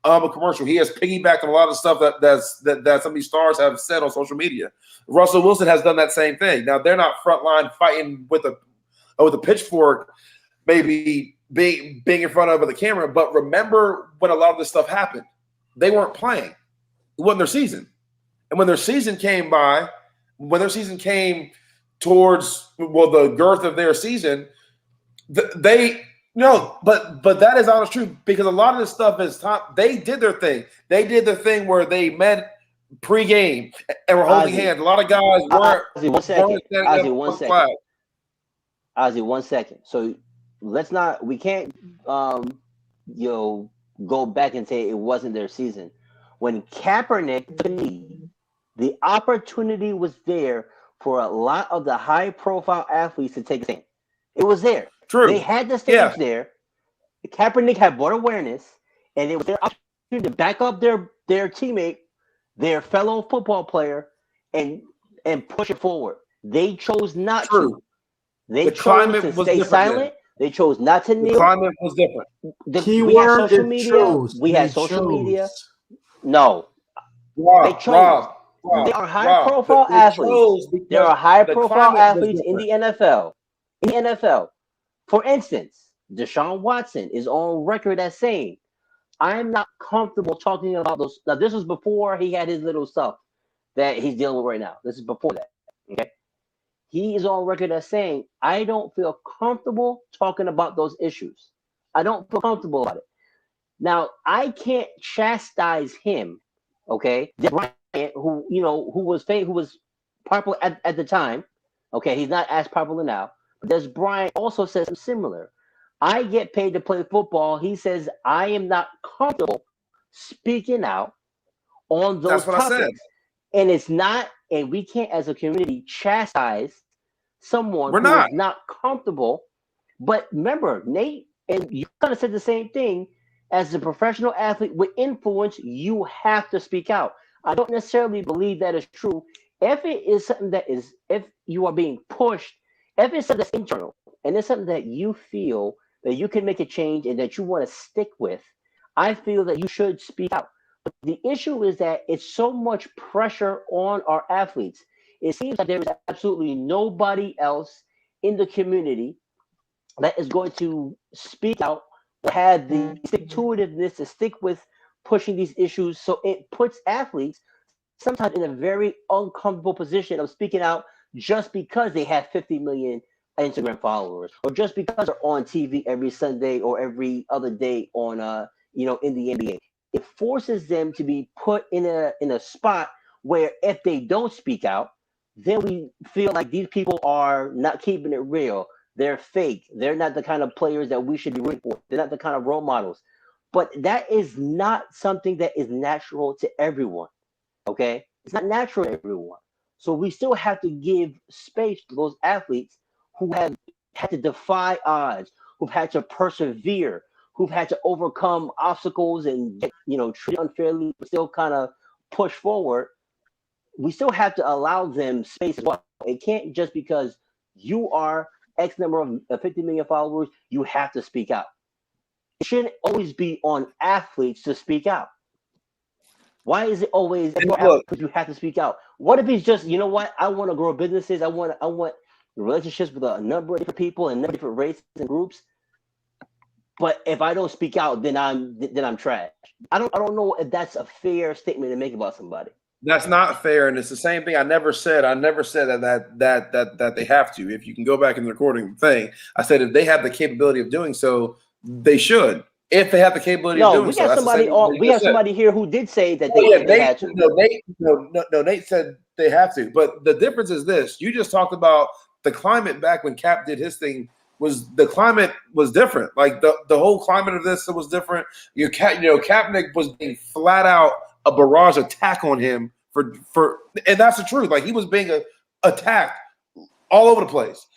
a commercial. He has piggybacked on a lot of stuff that some of these stars have said on social media. Russell Wilson has done that same thing. Now they're not frontline fighting with a pitchfork, maybe being in front of the camera. But remember when a lot of this stuff happened, they weren't playing. It wasn't their season, and when their season came towards the girth of their season, No, but that is honest truth, because a lot of this stuff is top. They did their thing. They did the thing where they met pregame and were holding hands. A lot of guys weren't. Ozzy, 1 second. So we can't go back and say it wasn't their season. When Kaepernick, the opportunity was there for a lot of the high-profile athletes to take a stand. It was there. True. They had the stage there. Kaepernick had brought awareness, and it was their opportunity to back up their teammate, their fellow football player, and push it forward. They chose not to. They chose to stay silent. They chose not to kneel. The climate was different. We had social media. We had social media. No. They chose. They are high-profile athletes. There are high-profile athletes in the NFL. For instance, Deshaun Watson is on record as saying, I'm not comfortable talking about those. Now, this was before he had his little stuff that he's dealing with right now. This is before that. Okay. He is on record as saying, I don't feel comfortable talking about those issues. I don't feel comfortable about it. Now, I can't chastise him, okay? Bryant, who was popular at the time. Okay, he's not as popular now. Des Bryant also says something similar. I get paid to play football. He says, I am not comfortable speaking out on those topics. And it's not, and we can't as a community chastise someone who is not comfortable. But remember, Nate, and you kind of said the same thing, as a professional athlete with influence, you have to speak out. I don't necessarily believe that is true. If it is something that is, if you are being pushed, if it's something that's internal and it's something that you feel that you can make a change and that you want to stick with, I feel that you should speak out. But the issue is that it's so much pressure on our athletes. It seems like there is absolutely nobody else in the community that is going to speak out or have the stick-to-itiveness to stick with pushing these issues. So it puts athletes sometimes in a very uncomfortable position of speaking out just because they have 50 million Instagram followers, or just because they're on TV every Sunday or every other day on in the NBA. It forces them to be put in a spot where if they don't speak out, then we feel like these people are not keeping it real. They're fake. They're not the kind of players that we should be rooting for. They're not the kind of role models. But that is not something that is natural to everyone. Okay? It's not natural to everyone. So we still have to give space to those athletes who have had to defy odds, who've had to persevere, who've had to overcome obstacles and get, treated unfairly, but still kind of push forward. We still have to allow them space as well. It can't just because you are X number of 50 million followers, you have to speak out. It shouldn't always be on athletes to speak out. Why is it always because you have to speak out? What if he's just, you know what? I want to grow businesses. I want relationships with a number of different people and different races and groups. But if I don't speak out, then I'm trash. I don't know if that's a fair statement to make about somebody. That's not fair, and it's the same thing. I never said that they have to. If you can go back in the recording thing, I said if they have the capability of doing so, they should. If they have the capability of doing so, we have somebody here who did say that they had to. No, Nate said they have to. But the difference is this: you just talked about the climate back when Cap did his thing. The climate was different. Like the whole climate of this was different. Kaepernick was being flat out a barrage attack on him for, and that's the truth. Like he was being attacked all over the place.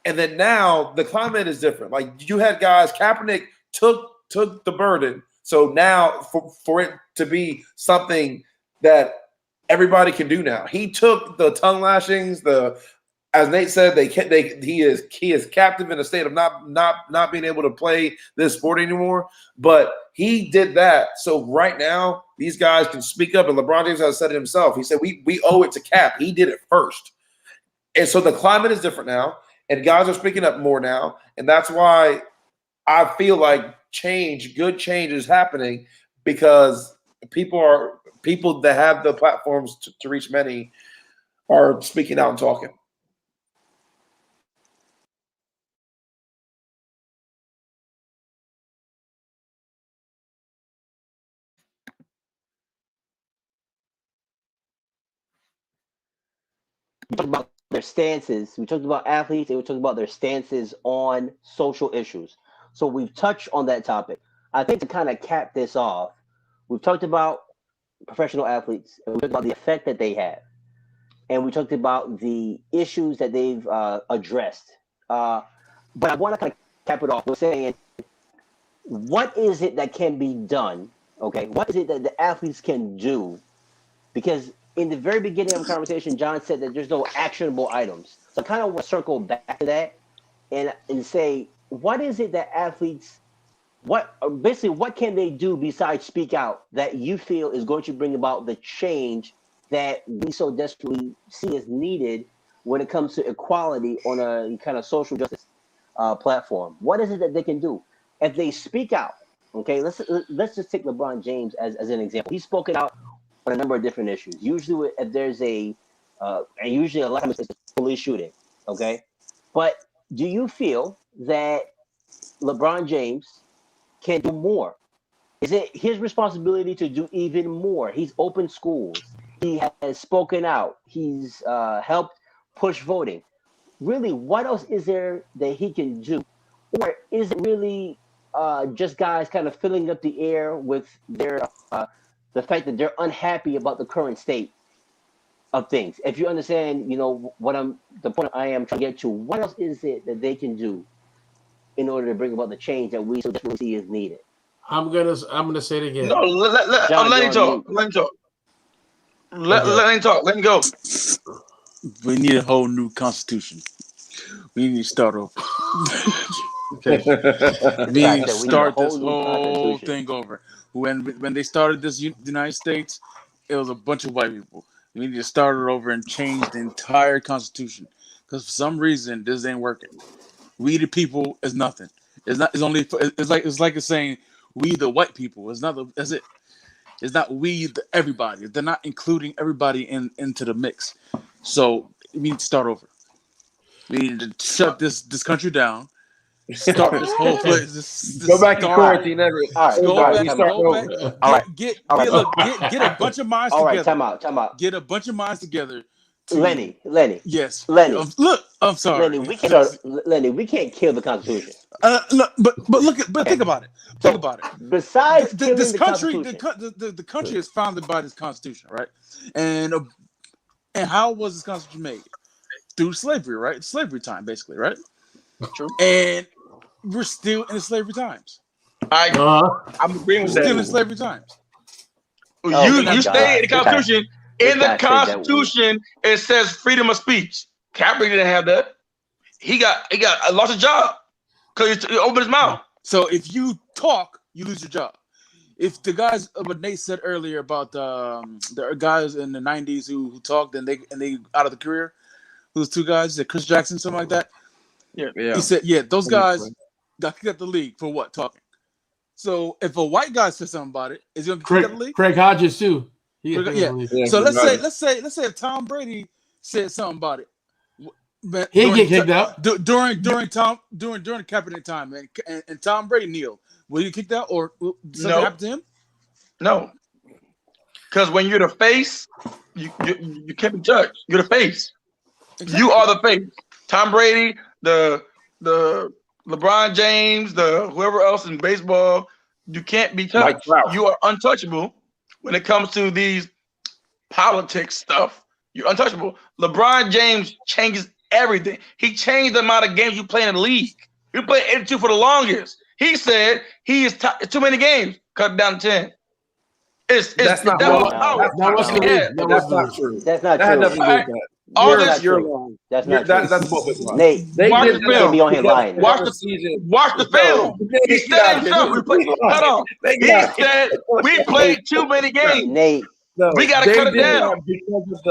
And then now the climate is different. Like you had guys, Kaepernick took the burden. So now for it to be something that everybody can do now, he took the tongue lashings, as Nate said, he is captive in a state of not being able to play this sport anymore. But he did that. So right now, these guys can speak up. And LeBron James has said it himself. He said, we owe it to Cap. He did it first. And so the climate is different now. And guys are speaking up more now. And that's why I feel like good change is happening, because people that have the platforms to reach many are speaking out and talking. We talked about their stances. We talked about athletes, and we talked about their stances on social issues. So we've touched on that topic. I think to kind of cap this off, we've talked about professional athletes, and we talked about the effect that they have, and we talked about the issues that they've addressed. But I want to kind of cap it off with saying, what is it that can be done? Okay, what is it that the athletes can do? Because in the very beginning of the conversation, John said that there's no actionable items. So I kind of want to circle back to that and say, what is it that athletes, what can they do besides speak out that you feel is going to bring about the change that we so desperately see as needed when it comes to equality on a kind of social justice platform? What is it that they can do if they speak out? Okay, let's just take LeBron James as an example. He's spoken out on a number of different issues. Usually, if there's and usually a lot of times it's a police shooting. Okay, but do you feel that LeBron James can do more? Is it his responsibility to do even more? He's opened schools. He has spoken out. He's helped push voting. Really, what else is there that he can do? Or is it really just guys kind of filling up the air with their the fact that they're unhappy about the current state of things? If you understand, the point I am trying to get to, what else is it that they can do in order to bring about the change that we so desperately see is needed? I'm gonna say it again. No, let him talk. Let him talk. Let him talk. Let him go. We need a whole new constitution. We need to start over. Okay. We need to start this whole thing over. When they started this United States, it was a bunch of white people. We need to start it over and change the entire constitution, because for some reason this ain't working. We the people is nothing. It's not. It's only. It's like it's saying we the white people. It's not. That's it. It's not we the everybody. They're not including everybody into the mix. So we need to start over. We need to shut this country down. Start this whole place. Go back to quarantine. Get a bunch of minds together. Time out. Get a bunch of minds together Lenny. Yes. Lenny. Look, I'm sorry. Lenny, we can't kill the Constitution. Look, but think about it. Think about it. Besides killing this the country, Constitution, the country is founded by this Constitution, right? And how was this Constitution made? Through slavery, right? Slavery time, basically, right? True. And we're still in slavery times. I'm agreeing with that. Still in slavery times. You stay in the Constitution. In the Constitution, it says freedom of speech. Kaepernick didn't have that. He lost his job because he opened his mouth. So if you talk, you lose your job. If the guys, what Nate said earlier about the guys in the '90s who talked and they out of the career, those two guys, Chris Jackson, something like that. Yeah. He said, those guys got kicked out the league for what? Talking. So if a white guy says something about it, is he going to get kicked out the league? Craig Hodges too. So let's say if Tom Brady said something about it, but he get kicked out during Kaepernick time, and Tom Brady kneeled. Will you kick out, or something happen to him? No, because when you're the face, you can't be judged. You're the face. Exactly. You are the face. Tom Brady, the LeBron James, the whoever else in baseball, you can't be touched. You are untouchable. When it comes to these politics stuff, you're untouchable. LeBron James changes everything. He changed the amount of games you play in the league. You played 82 for the longest. He said he is too many games. Cut it down to 10. That's not true. That's not true. You're wrong. That's not true. That's bullshit. Nate, watch the film. Be on here lying. Watch the film. He said himself. He said we played too many games. Nate, we got to cut it down.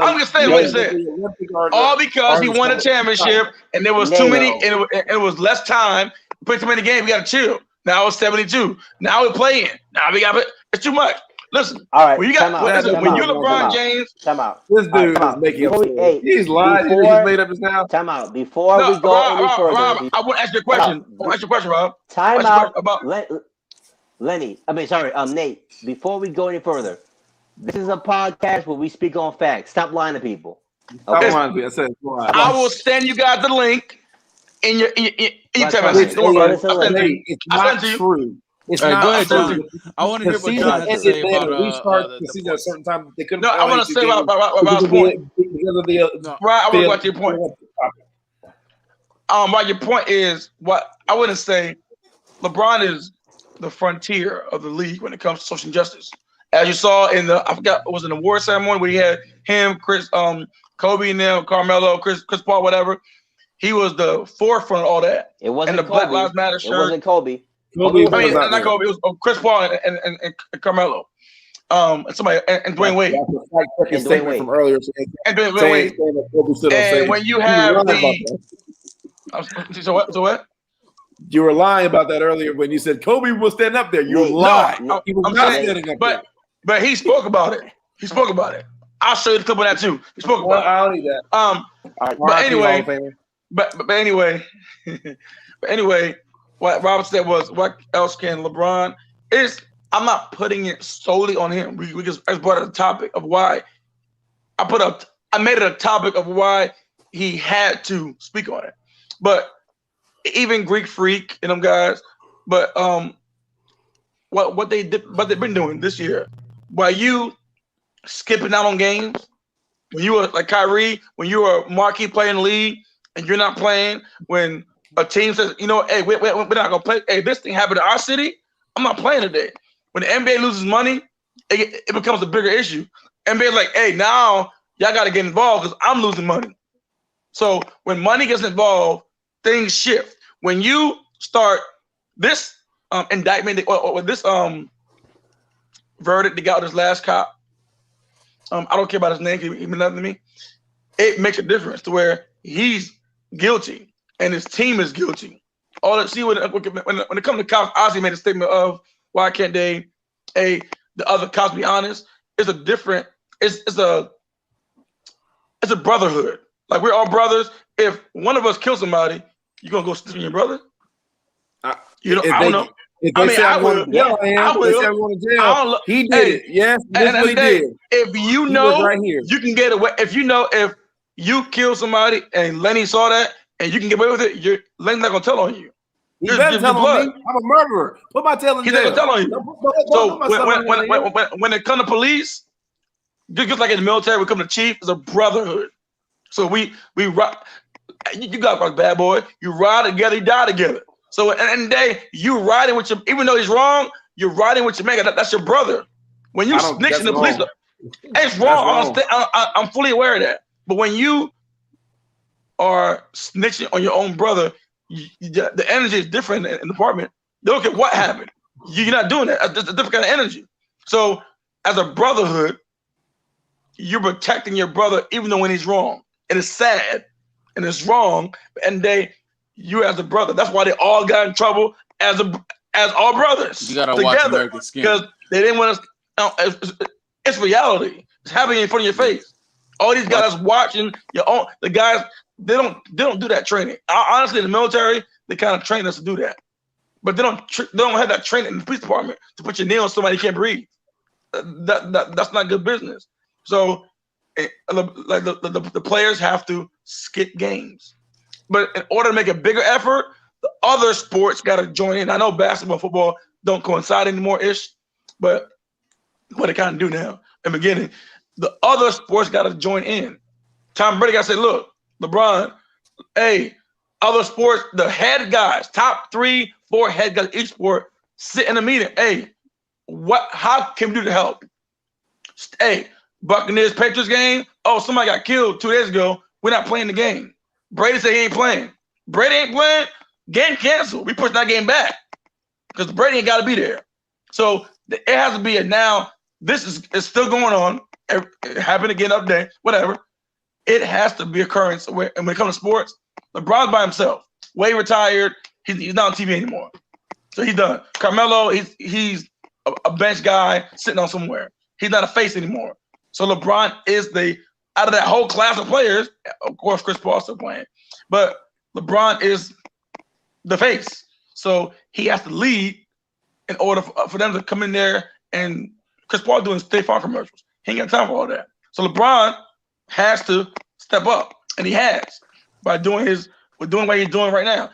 I'm just saying what he said. All because he won a championship and there was too many, and it was less time. We played too many games. We got to chill. Now it's 72. Now we're playing. Now we got it. It's too much. Listen, all right. When you're LeBron James, time out. This dude is making up. He's lying. He's made up his now. Time out. Before we go any further, Rob, I want to ask you a question. Rob. Time out. Lenny. Nate. Before we go any further, this is a podcast where we speak on facts. Stop lying to people. Okay? I will send you guys the link in your text message. It's not true. It's not go ahead, John. I want to hear what John has to say about restart the season at a certain time. They couldn't. No, I want to say about Rob's point. Right, I want to get to your point. Right, your point is what I wouldn't say. LeBron is the frontier of the league when it comes to social justice. As you saw in I forgot it was an award ceremony where he had him, Chris, Kobe, and them, Carmelo, Chris Paul, whatever. He was the forefront of all that. It wasn't and the Kobe. Black Lives Matter shirt. It wasn't Kobe. Not Kobe. It was Chris Paul and Carmelo. And somebody and Dwayne Wade. And Dwayne Wade from earlier. And Dwayne Wade. And when you have so what? You were lying about that earlier when you said Kobe will stand up there. You lied. He was not standing up there. But he spoke about it. I'll show you the clip of that too. He spoke about it. I don't need that. But anyway, what Robert said was, what else can LeBron? I'm not putting it solely on him. We just brought up the topic of why I made it a topic of why he had to speak on it. But even Greek Freak and them guys, but what they've been doing this year, while you skipping out on games, when you were like Kyrie, when you were a marquee player in the league and you're not playing, when a team says, hey, we're not gonna play. Hey, this thing happened in our city. I'm not playing today. When the NBA loses money, it becomes a bigger issue. NBA's like, hey, now y'all got to get involved because I'm losing money. So when money gets involved, things shift. When you start this indictment or this verdict they got this last cop, I don't care about his name, he meant nothing to me. It makes a difference to where he's guilty and his team is guilty. All that when it comes to cops, Ozzy made a statement of why can't the other cops be honest? It's a different. It's a brotherhood. Like we're all brothers. If one of us kills somebody, you gonna go steal your brother? I don't know. If they say I will. I will. He did it. Yes, that's what he did. If you know, right here. You can get away. If you know you kill somebody and Lenny saw that and you can get away with it, Lenny's not gonna tell on you. He better tell on me. I'm a murderer. Put my tail in jail. He's not gonna tell on you. So when it comes to police, just like in the military, we come to chief, it's a brotherhood. So we rock. You got like bad boy. You ride together, you die together. So at the end of the day, you riding with your, even though he's wrong, you're riding with your man. That's your brother. When you snitch in the police, it's wrong. I'm fully aware of that. But when you are snitching on your own brother, the energy is different in the department. They don't care what happened. You're not doing that. It's a different kind of energy. So as a brotherhood, you're protecting your brother even though when he's wrong. It is sad and it's wrong. And you as a brother, that's why they all got in trouble as all brothers. You gotta watch American Skin because they didn't want us. It's reality. It's happening in front of your face. All these guys watching the guys. They don't do that training. Honestly, in the military, they kind of train us to do that, but they don't have that training in the police department to put your nail on somebody who can't breathe. That's not good business. So, like the players have to skip games, but in order to make a bigger effort, the other sports got to join in. I know basketball, football don't coincide anymore, but what they kind of do now. In the beginning, the other sports got to join in. Tom Brady got to say, look, LeBron, hey, other sports, the head guys, top 3, 4 head guys each sport, sit in a meeting. Hey, how can we do to help? Hey, Buccaneers Patriots game. Oh, somebody got killed 2 days ago. We're not playing the game. Brady said he ain't playing. Brady ain't playing. Game canceled. We push that game back because Brady ain't got to be there. So it has to be now. This is still going on. It happened again up there. Whatever. It has to be occurrence. And when it comes to sports, LeBron's by himself. Wade retired. He's not on TV anymore. So he's done. Carmelo, he's a bench guy sitting on somewhere. He's not a face anymore. So LeBron is out of that whole class of players, of course, Chris Paul's still playing, but LeBron is the face. So he has to lead in order for them to come in there, and Chris Paul doing State Farm commercials. He ain't got time for all that. So LeBron has to step up, and he has by doing what he's doing right now.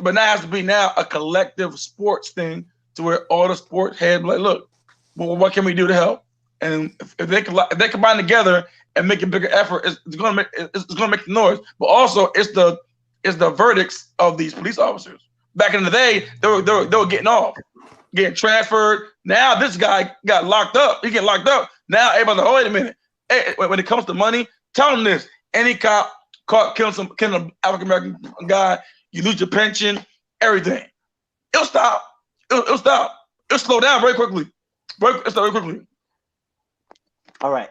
But now it has to be a collective sports thing to where all the sports heads like, look, well, what can we do to help? And if they combine together and make a bigger effort, it's gonna make the noise. But also, it's the verdicts of these police officers. Back in the day, they were getting off, getting transferred. Now this guy got locked up. He getting locked up. Now everybody's like, oh, wait a minute. Hey, when it comes to money, tell them this. Any cop caught killing an African-American guy, you lose your pension, everything. It'll stop. It'll stop. It'll slow down very quickly. Very quickly. All right.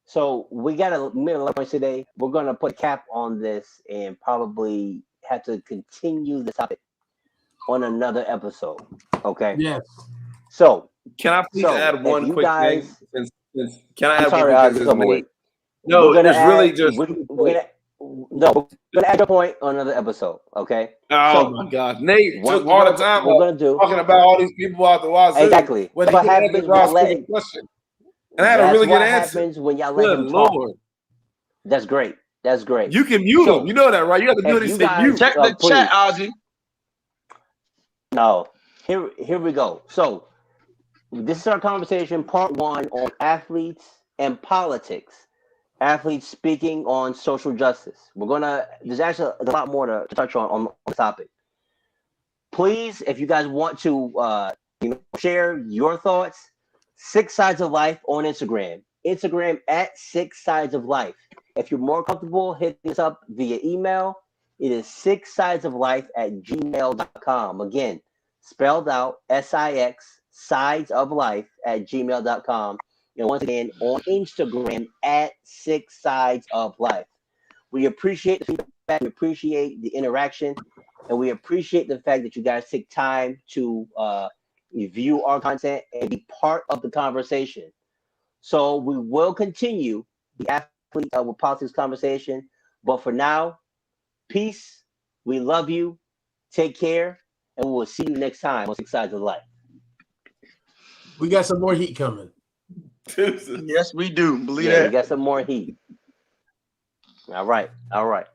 So we got a minute left today. We're going to put a cap on this and probably have to continue the topic on another episode. Okay? Yes. So can I please add one quick thing? Can I add one quick thing? No, it's really just we're gonna add a point on another episode, okay? Oh my God, Nate took all the time. We're gonna do talking about all these people out the wazoo. Exactly. What happens when y'all let it? And I had a really good answer. Happens when y'all let him talk. That's great. That's great. You can mute him. You know that, right? You have to do this. Check the chat, Ozzy. No. Here we go. So this is our conversation, part 1 on athletes and politics. Athletes speaking on social justice. There's actually a lot more to touch on the topic. Please, if you guys want to share your thoughts, 6 Sides of Life on Instagram. Instagram at 6 Sides of Life. If you're more comfortable, hit this up via email. It is 6sidesoflife@gmail.com. Again, spelled out SIX sidesoflife@gmail.com. And once again, on Instagram at 6 Sides of Life. We appreciate the feedback, we appreciate the interaction, and we appreciate the fact that you guys take time to review our content and be part of the conversation. So we will continue the athlete with politics conversation. But for now, peace. We love you. Take care. And we'll see you next time on 6 Sides of Life. We got some more heat coming. Yes, we do. Believe that. We got some more heat. All right. All right.